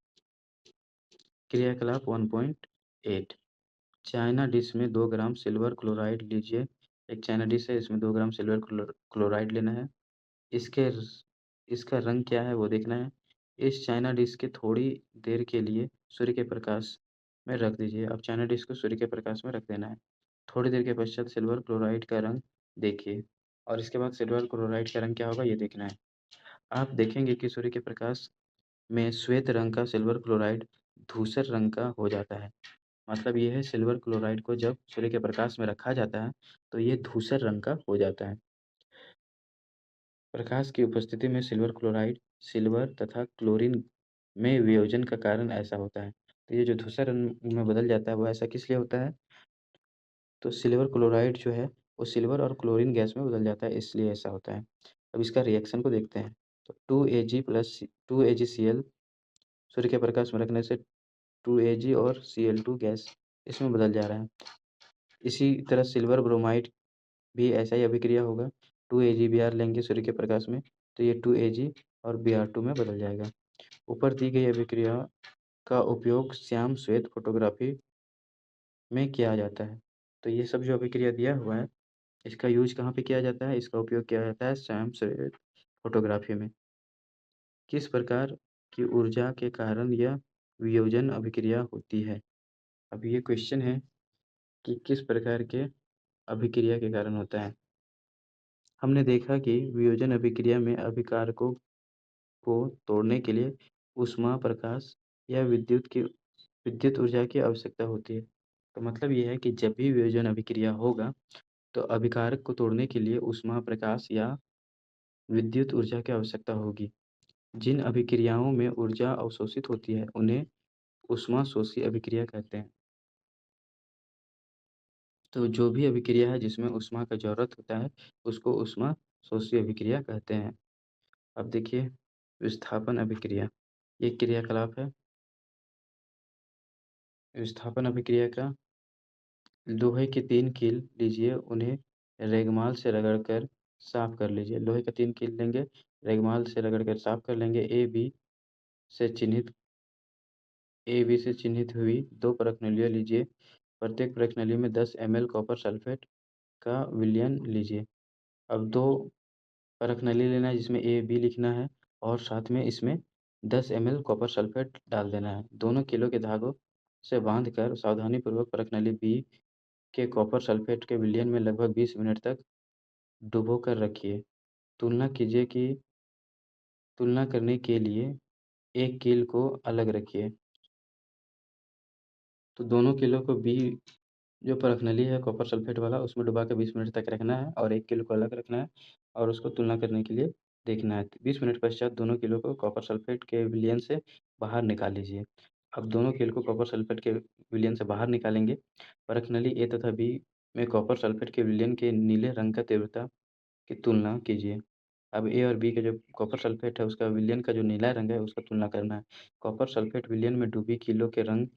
क्रियाकलाप 1.8 चाइना डिश में 2 ग्राम सिल्वर क्लोराइड लीजिए। एक चाइना डिश है, इसमें 2 ग्राम सिल्वर क्लोराइड लेना है। इसके र इसका रंग क्या है वो देखना है। इस चाइना डिश के थोड़ी देर के लिए सूर्य के प्रकाश में रख दीजिए। अब चाइना डिश को सूर्य के प्रकाश में रख देना है। थोड़ी देर के पश्चात सिल्वर क्लोराइड का रंग देखिए और इसके बाद सिल्वर क्लोराइड का रंग क्या होगा ये देखना है। आप देखेंगे कि सूर्य के प्रकाश में श्वेत रंग का सिल्वर क्लोराइड धूसर रंग का हो जाता है। मतलब ये है, सिल्वर क्लोराइड को जब सूर्य के प्रकाश में रखा जाता है, तो ये धूसर रंग का हो जाता है। प्रकाश की उपस्थिति में सिल्वर क्लोराइड सिल्वर तथा क्लोरीन में वियोजन का कारण ऐसा होता है। तो ये जो धूसर रंग में बदल जाता है, वो ऐसा किस लिए होता है? तो सिल्वर क्लोराइड जो है, वो सिल्वर और क्लोरीन गैस में बदल जाता है, इसलिए ऐसा होता है। अब इसका रिएक्शन को देखते हैं। तो 2Ag प्लस 2AgCl सूर्य के प्रकाश में रखने से 2Ag और Cl2 गैस इसमें बदल जा रहा है। इसी तरह सिल्वर ब्रोमाइड भी ऐसा ही अभिक्रिया होगा। 2AgBr लेंगे सूर्य के प्रकाश में, तो ये 2Ag और Br2 में बदल जाएगा। ऊपर दी गई अभिक्रिया का उपयोग श्याम श्वेत फ़ोटोग्राफ़ी में किया जाता है। तो ये सब जो अभिक्रिया दिया हुआ है, इसका यूज़ कहाँ पे किया जाता है? इसका उपयोग किया जाता है श्याम श्वेत फ़ोटोग्राफ़ी में। किस प्रकार की ऊर्जा के कारण यह वियोजन अभिक्रिया होती है? अब ये क्वेश्चन है कि किस प्रकार के अभिक्रिया के कारण होता है। हमने देखा कि वियोजन अभिक्रिया में अभिकारकों को तोड़ने के लिए ऊष्मा, प्रकाश या विद्युत ऊर्जा की आवश्यकता होती है। तो मतलब ये है कि जब भी वियोजन अभिक्रिया होगा, तो अभिकारक को तोड़ने के लिए ऊष्मा, प्रकाश या विद्युत ऊर्जा की आवश्यकता होगी। जिन अभिक्रियाओं में ऊर्जा अवशोषित होती है, उन्हें ऊष्माशोषी अभिक्रिया कहते हैं। तो जो भी अभिक्रिया है जिसमें ऊष्मा का ज़रूरत होता है, उसको ऊष्माशोषी अभिक्रिया कहते हैं। अब देखिए विस्थापन अभिक्रिया, ये क्रियाकलाप है। विस्थापन अभिक्रिया का लोहे की 3 कील लीजिए, उन्हें रेगमाल से रगड़कर साफ कर लीजिए। लोहे का 3 कील लेंगे, रेगमाल से रगड़कर साफ कर लेंगे। से चिन्हित ए बी से चिन्हित हुई 2 परख नलियाँ लीजिए। प्रत्येक परख नली में 10 ml कॉपर सल्फेट का विलयन लीजिए। अब 2 परख नली लेना है जिसमें ए बी लिखना है और साथ में इसमें 10 ml कॉपर सल्फेट डाल देना है। दोनों किलो के धागों से बांधकर सावधानीपूर्वक परख नली बी के कॉपर सल्फेट के विलयन में लगभग 20 मिनट तक डुबोकर रखिए। तुलना कीजिए कि तुलना करने के लिए एक कील को अलग रखिए। तो दोनों कीलों को बी जो परखनली है कॉपर सल्फेट वाला, उसमें डुबा के 20 मिनट तक रखना है और 1 किलो को अलग रखना है और उसको तुलना करने के लिए देखना है। 20 मिनट पश्चात दोनों किलो को कॉपर सल्फेट के विलयन से बाहर निकाल लीजिए। अब दोनों किलो को कॉपर सल्फेट के विलयन से बाहर निकालेंगे। परखनली ए तथा बी में कॉपर सल्फेट के विलयन के नीले रंग का तीव्रता की तुलना कीजिए। अब ए और बी के जो कॉपर सल्फेट है उसका विलयन का जो नीला रंग है उसका तुलना करना है। कॉपर सल्फेट विलयन में डूबी किलो के रंग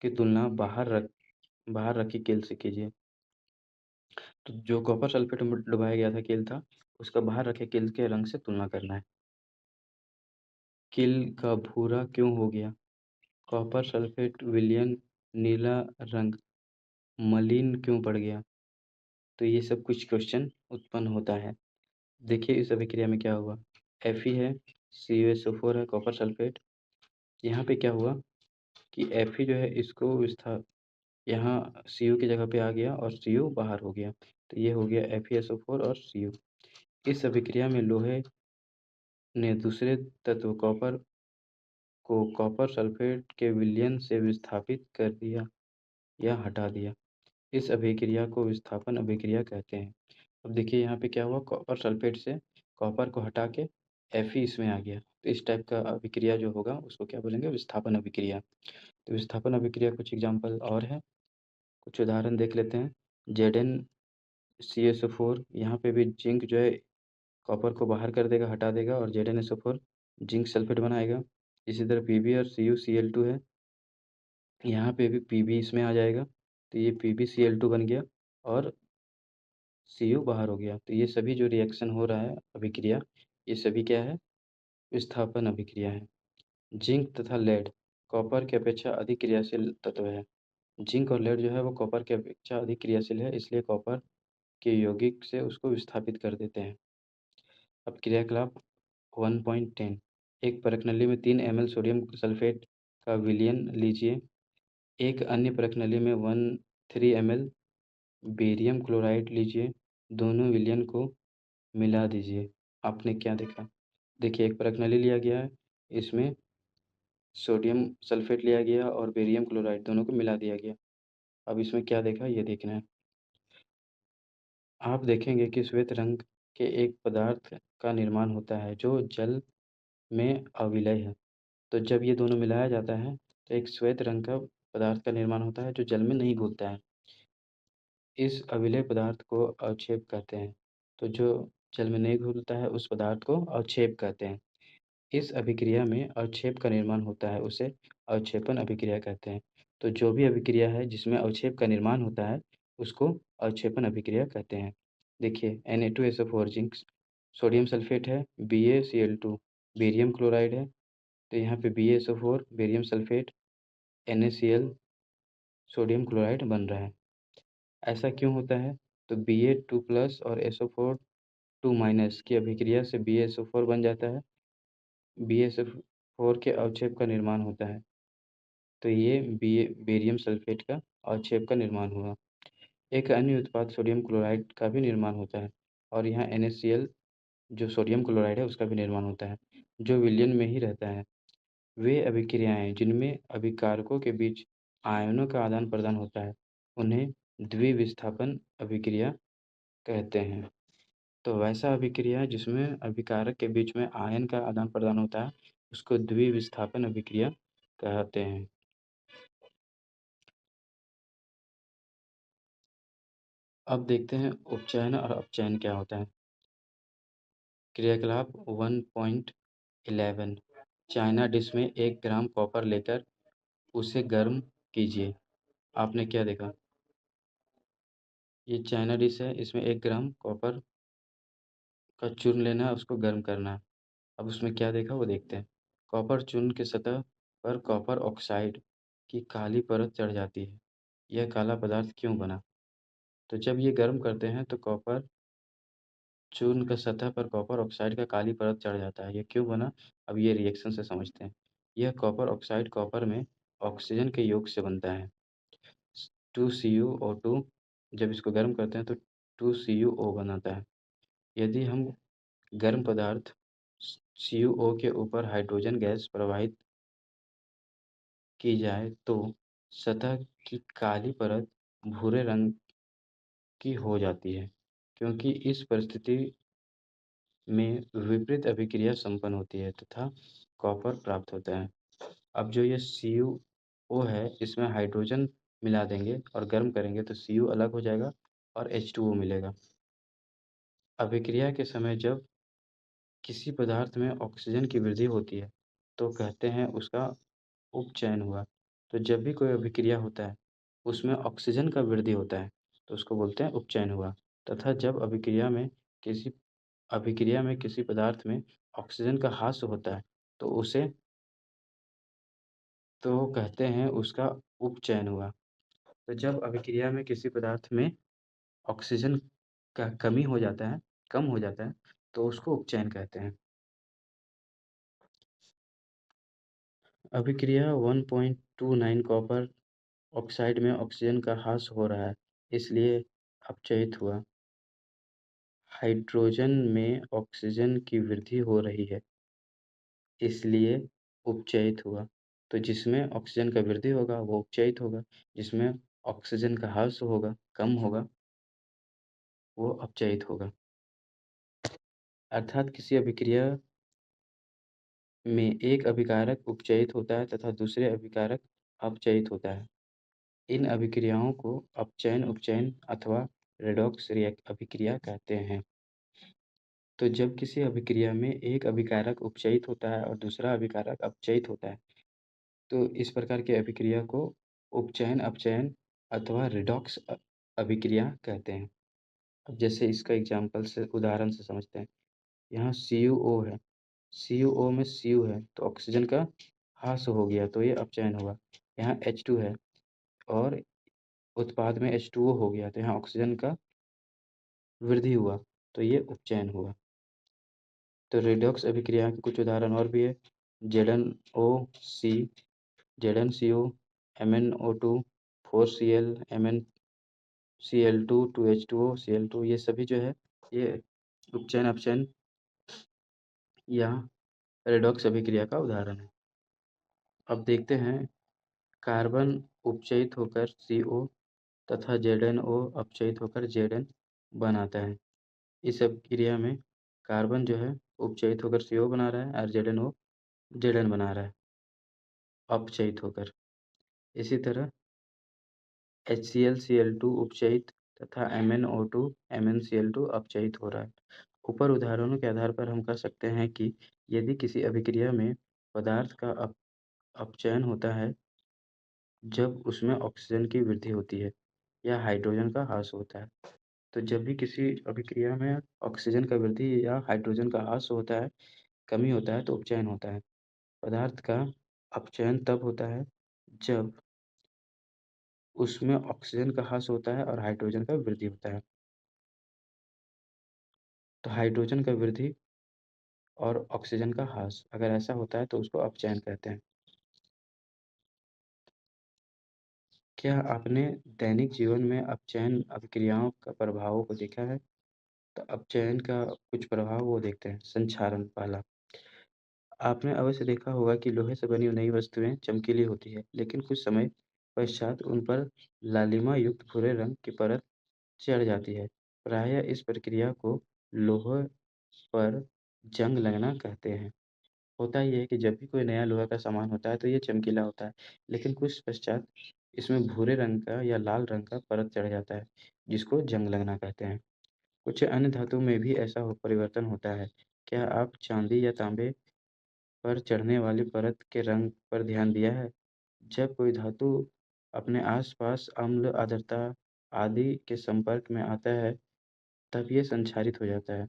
की तुलना बाहर रखी कील से कीजिए। तो जो कॉपर सल्फेट में डुबाया गया था कील था, उसका बाहर रखे कील के रंग से तुलना करना है। कील का भूरा क्यों हो गया? कॉपर सल्फेट विलयन नीला रंग मलिन क्यों पड़ गया? तो ये सब कुछ क्वेश्चन उत्पन्न होता है। देखिए इस अभिक्रिया में क्या हुआ, Fe है, CuSO4 है, कॉपर सल्फेट। यहाँ पे क्या हुआ कि Fe जो है इसको विस्तार, यहाँ Cu की जगह पे आ गया और Cu बाहर हो गया, तो ये हो गया FeSO4 और Cu। इस अभिक्रिया में लोहे ने दूसरे तत्व कॉपर को कॉपर सल्फेट के विलयन से विस्थापित कर दिया या हटा दिया। इस अभिक्रिया को विस्थापन अभिक्रिया कहते हैं। अब देखिए यहाँ पे क्या हुआ, कॉपर सल्फेट से कॉपर को हटा के Fe इसमें आ गया, तो इस टाइप का अभिक्रिया जो होगा उसको क्या बोलेंगे, विस्थापन अभिक्रिया। तो विस्थापन अभिक्रिया कुछ एग्जाम्पल और है, कुछ उदाहरण देख लेते हैं। ZnCSO4, यहाँ पे भी जिंक जो है कॉपर को बाहर कर देगा, हटा देगा, और ZnSO4 जिंक सल्फेट बनाएगा। इसी तरह Pb और CuCl2 है, यहाँ पे भी Pb इसमें आ जाएगा, तो ये PbCl2 बन गया और Cu बाहर हो गया। तो ये सभी जो रिएक्शन हो रहा है अभिक्रिया, ये सभी क्या है, विस्थापन अभिक्रिया है। जिंक तथा लेड कॉपर की अपेक्षा अधिक क्रियाशील तत्व है। जिंक और लेड जो है वो कॉपर की अपेक्षा अधिक क्रियाशील है, इसलिए कॉपर के यौगिक से उसको विस्थापित कर देते हैं। अब क्रियाकलाप 1.10, एक परखनली में 3 ml सोडियम सल्फेट का विलयन लीजिए। एक अन्य परखनली में 13 ml बेरियम क्लोराइड लीजिए। दोनों विलयन को मिला दीजिए। आपने क्या देखा, देखिए एक परखनली लिया गया है, इसमें सोडियम सल्फेट लिया गया और बेरियम क्लोराइड दोनों को मिला दिया गया। अब इसमें क्या देखा ये देखना है। आप देखेंगे कि श्वेत रंग के एक पदार्थ का निर्माण होता है जो जल में अविलय है। तो जब ये दोनों मिलाया जाता है तो एक श्वेत रंग का पदार्थ का निर्माण होता है जो जल में नहीं घुलता है। इस अविलय पदार्थ को अवक्षेप कहते हैं। तो जो जल में नहीं घुलता है उस पदार्थ को अवक्षेप कहते हैं। इस अभिक्रिया में अवक्षेप का निर्माण होता है, उसे अवक्षेपण अभिक्रिया कहते हैं। तो जो भी अभिक्रिया है जिसमें अवक्षेप का निर्माण होता है उसको अवक्षेपण अभिक्रिया कहते हैं। देखिए Na2SO4 जिंक सोडियम सल्फेट है, BaCl2 बेरियम क्लोराइड है, तो यहाँ पे BaSO4 barium sulphate NaCl sodium chloride बन रहा है। ऐसा क्यों होता है, तो Ba2 प्लस और SO4 2 माइनस की अभिक्रिया से BaSO4 बन जाता है। BaSO4 के अवक्षेप का निर्माण होता है, तो ये बेरियम सल्फेट का अवक्षेप का निर्माण हुआ। एक अन्य उत्पाद सोडियम क्लोराइड का भी निर्माण होता है और यहाँ NaCl जो सोडियम क्लोराइड है उसका भी निर्माण होता है, जो विलयन में ही रहता है। वे अभिक्रियाएं जिनमें अभिकारकों के बीच आयनों का आदान प्रदान होता है उन्हें द्विविस्थापन अभिक्रिया कहते हैं। तो वैसा अभिक्रिया जिसमें अभिकारक के बीच में आयन का आदान प्रदान होता है उसको द्विविस्थापन अभिक्रिया कहते हैं। अब देखते हैं उपचयन और अपचयन क्या होता है। क्रियाकलाप 1.11, चाइना डिश में 1 ग्राम कॉपर लेकर उसे गर्म कीजिए। आपने क्या देखा, ये चाइना डिश है, इसमें 1 ग्राम कॉपर का चूर्ण लेना है, उसको गर्म करना है। अब उसमें क्या देखा वो देखते हैं। कॉपर चूर्ण की सतह पर कॉपर ऑक्साइड की काली परत चढ़ जाती है। यह काला पदार्थ क्यों बना, तो जब ये गर्म करते हैं तो कॉपर चूर्ण का सतह पर कॉपर ऑक्साइड का काली परत चढ़ जाता है। ये क्यों बना, अब ये रिएक्शन से समझते हैं। यह कॉपर ऑक्साइड कॉपर में ऑक्सीजन के योग से बनता है 2CuO2। जब इसको गर्म करते हैं तो 2CuO बनाता है। यदि हम गर्म पदार्थ CuO के ऊपर हाइड्रोजन गैस प्रवाहित की जाए तो सतह की काली परत भूरे रंग की हो जाती है, क्योंकि इस परिस्थिति में विपरीत अभिक्रिया संपन्न होती है तथा कॉपर प्राप्त होता है। अब जो ये CuO है इसमें हाइड्रोजन मिला देंगे और गर्म करेंगे तो Cu अलग हो जाएगा और H2O मिलेगा। अभिक्रिया के समय जब किसी पदार्थ में ऑक्सीजन की वृद्धि होती है तो कहते हैं उसका उपचयन हुआ। तो जब भी कोई अभिक्रिया होता है उसमें ऑक्सीजन का वृद्धि होता है तो उसको बोलते हैं उपचयन हुआ। तथा जब अभिक्रिया में किसी पदार्थ में ऑक्सीजन का ह्रास होता है तो उसे तो कहते हैं उसका उपचयन हुआ। तो जब अभिक्रिया में किसी पदार्थ में ऑक्सीजन का कमी हो जाता है, कम हो जाता है, तो उसको उपचयन कहते हैं। अभिक्रिया 1.29 कॉपर ऑक्साइड में ऑक्सीजन का ह्रास हो रहा है, इसलिए अपचयित हुआ। हाइड्रोजन में ऑक्सीजन की वृद्धि हो रही है, इसलिए उपचयित हुआ। तो जिसमें ऑक्सीजन का वृद्धि होगा वो उपचयित होगा, जिसमें ऑक्सीजन का ह्रास होगा, कम होगा, वो अपचयित होगा। अर्थात किसी अभिक्रिया में एक अभिकारक उपचयित होता है तथा दूसरे अभिकारक अपचयित होता है। इन अभिक्रियाओं को अपचयन, उपचयन अथवा रेडॉक्स अभिक्रिया कहते हैं। तो जब किसी अभिक्रिया में एक अभिकारक उपचयित होता है और दूसरा अभिकारक अपचयित होता है, तो इस प्रकार की अभिक्रिया को उपचयन, अपचयन अथवा रिडॉक्स अभिक्रिया कहते हैं। अब जैसे इसका एग्जाम्पल से, उदाहरण से समझते हैं। यहाँ CuO है, CuO में Cu है तो ऑक्सीजन का ह्रास हो गया तो ये अपचयन हुआ। यहाँ H2 है और उत्पाद में H2O हो गया तो यहाँ ऑक्सीजन का वृद्धि हुआ तो ये उपचयन हुआ। तो रेडॉक्स अभिक्रिया के कुछ उदाहरण और भी है। ZnOC, ZnCO, MnO2, 4Cl, MnCl2, 2H2O, Cl2, ये सभी जो है ये उपचयन, अपचयन या रेडॉक्स अभिक्रिया का उदाहरण है। अब देखते हैं, कार्बन उपचयित होकर CO तथा ZnO अपचयित होकर Zn बनाता है। इस अभिक्रिया में कार्बन जो है उपचयित होकर CO बना रहा है और ZnO Zn बना रहा है अपचयित होकर। इसी तरह HCl Cl2 उपचयित तथा MnO2 MnCl2 अपचयित हो रहा है। ऊपर उदाहरणों के आधार पर हम कह सकते हैं कि यदि किसी अभिक्रिया में पदार्थ का अपचयन होता है जब उसमें ऑक्सीजन की वृद्धि होती है या हाइड्रोजन का ह्रास होता है। तो जब भी किसी अभिक्रिया में ऑक्सीजन का वृद्धि या हाइड्रोजन का ह्रास होता है, कमी होता है, तो उपचयन होता है। पदार्थ का अपचयन तब होता है जब उसमें ऑक्सीजन का ह्रास होता है और हाइड्रोजन का वृद्धि होता है। तो हाइड्रोजन का वृद्धि और ऑक्सीजन का ह्रास अगर ऐसा होता है तो उसको अपचयन कहते हैं। क्या आपने दैनिक जीवन में अपचयन अभिक्रियाओं का प्रभावों को देखा है? तो अपचयन का कुछ प्रभाव वो देखते हैं। संक्षारण पहला, आपने अवश्य देखा होगा कि लोहे से बनी नई वस्तुएं चमकीली होती है, लेकिन कुछ समय पश्चात उन पर लालिमा युक्त भूरे रंग की परत चढ़ जाती है। प्रायः इस प्रक्रिया को लोहे पर जंग लगना कहते हैं। होता ये है कि जब भी कोई नया लोहा का सामान होता है तो ये चमकीला होता है, लेकिन कुछ पश्चात इसमें भूरे रंग का या लाल रंग का परत चढ़ जाता है, जिसको जंग लगना कहते हैं। कुछ अन्य धातु में भी ऐसा परिवर्तन होता है। क्या आप चांदी या तांबे पर चढ़ने वाली परत के रंग पर ध्यान दिया है? जब कोई धातु अपने आसपास अम्ल, आर्द्रता आदि के संपर्क में आता है, तब ये संक्षारित हो जाता है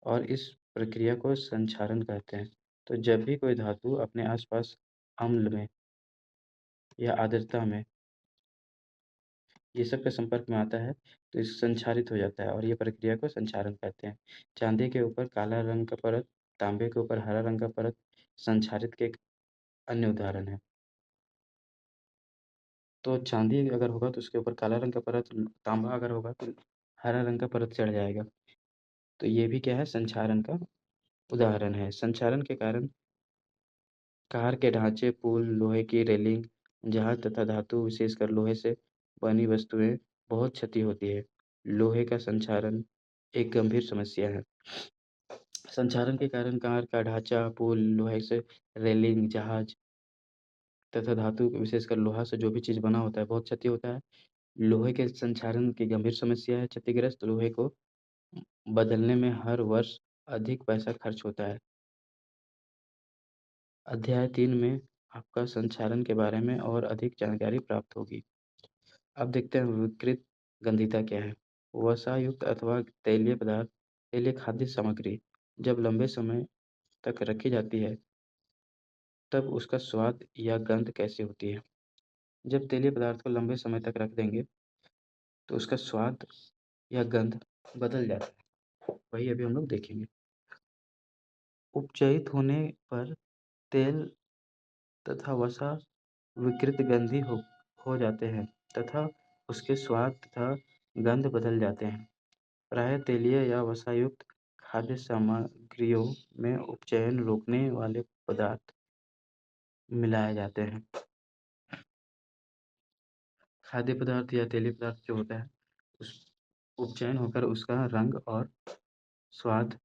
और इस प्रक्रिया को संक्षारण कहते हैं। तो जब भी कोई धातु अपने आसपास अम्ल में या आर्द्रता में ये सब के संपर्क में आता है, तो इस संक्षारित हो जाता है और ये प्रक्रिया को संक्षारण कहते हैं। चांदी के ऊपर काला रंग का परत, तांबे के ऊपर हरा रंग का परत संक्षारित के एक अन्य उदाहरण है। तो चांदी अगर होगा तो उसके ऊपर काला रंग का परत, तांबा अगर होगा तो हरा रंग का परत चढ़ जाएगा। तो ये भी क्या है, संक्षारण का उदाहरण है। संक्षारण के कारण कार के ढांचे, पुल, लोहे की रेलिंग, जहाज तथा धातु विशेषकर लोहे से बनी वस्तुएं बहुत क्षति होती है। लोहे का संक्षारण एक गंभीर समस्या है। संक्षारण के कारण कार का ढांचा, पुल, लोहे से रेलिंग, जहाज तथा धातु विशेषकर लोहा से जो भी चीज़ बना होता है बहुत क्षति होता है। लोहे के संक्षारण की गंभीर समस्या है। क्षतिग्रस्त लोहे को बदलने में हर वर्ष अधिक पैसा खर्च होता है। अध्याय 3 में आपका संचालन के बारे में और अधिक जानकारी प्राप्त होगी। अब देखते हैं विकृत गंधिता क्या है। वसायुक्त अथवा तैलीय पदार्थ, तैलीय खाद्य सामग्री जब लंबे समय तक रखी जाती है, तब उसका स्वाद या गंध कैसी होती है? जब तेलीय पदार्थ को लंबे समय तक रख देंगे, तो उसका स्वाद या गंध बदल जाता है। वही अभी हम लोग देखेंगे। उपचयित होने पर तेल तथा वसा विकृत गंधी हो जाते हैं तथा उसके स्वाद तथा गंध बदल जाते हैं। प्रायः तेलीय या वसायुक्त खाद्य सामग्रियों में उपचयन रोकने वाले पदार्थ मिलाए जाते हैं। खाद्य पदार्थ या तेलीय पदार्थ जो होता है, उस उपचयन होकर उसका रंग और स्वाद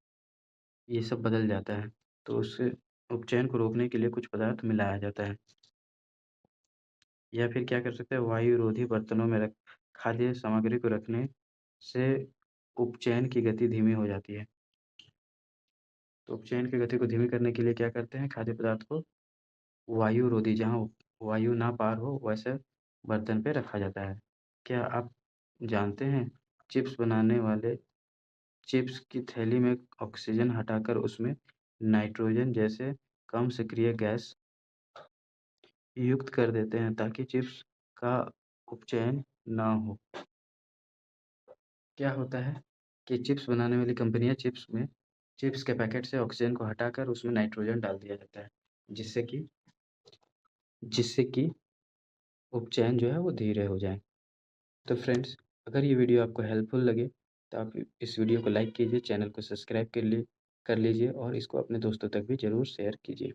ये सब बदल जाता है, तो उससे उपचयन को रोकने के लिए कुछ पदार्थ मिलाया जाता है। या फिर क्या कर सकते हैं, वायुरोधी बर्तनों में रख खाद्य सामग्री को रखने से उपचयन की गति धीमी हो जाती है। तो उपचयन की गति को धीमी करने के लिए क्या करते हैं, खाद्य पदार्थ को वायुरोधी, जहाँ वायु ना पार हो वैसे बर्तन पे रखा जाता है। क्या आप जानते हैं, चिप्स बनाने वाले चिप्स की थैली में ऑक्सीजन हटाकर उसमें नाइट्रोजन जैसे कम सक्रिय गैस युक्त कर देते हैं ताकि चिप्स का उपचयन ना हो। क्या होता है कि चिप्स बनाने वाली कंपनियां चिप्स के पैकेट से ऑक्सीजन को हटाकर उसमें नाइट्रोजन डाल दिया जाता है, जिससे कि जिससे कि उपचयन जो है वो धीरे हो जाए। तो फ्रेंड्स, अगर ये वीडियो आपको हेल्पफुल लगे तो आप इस वीडियो को लाइक कीजिए, चैनल को सब्सक्राइब कर लीजिए और इसको अपने दोस्तों तक भी ज़रूर शेयर कीजिए।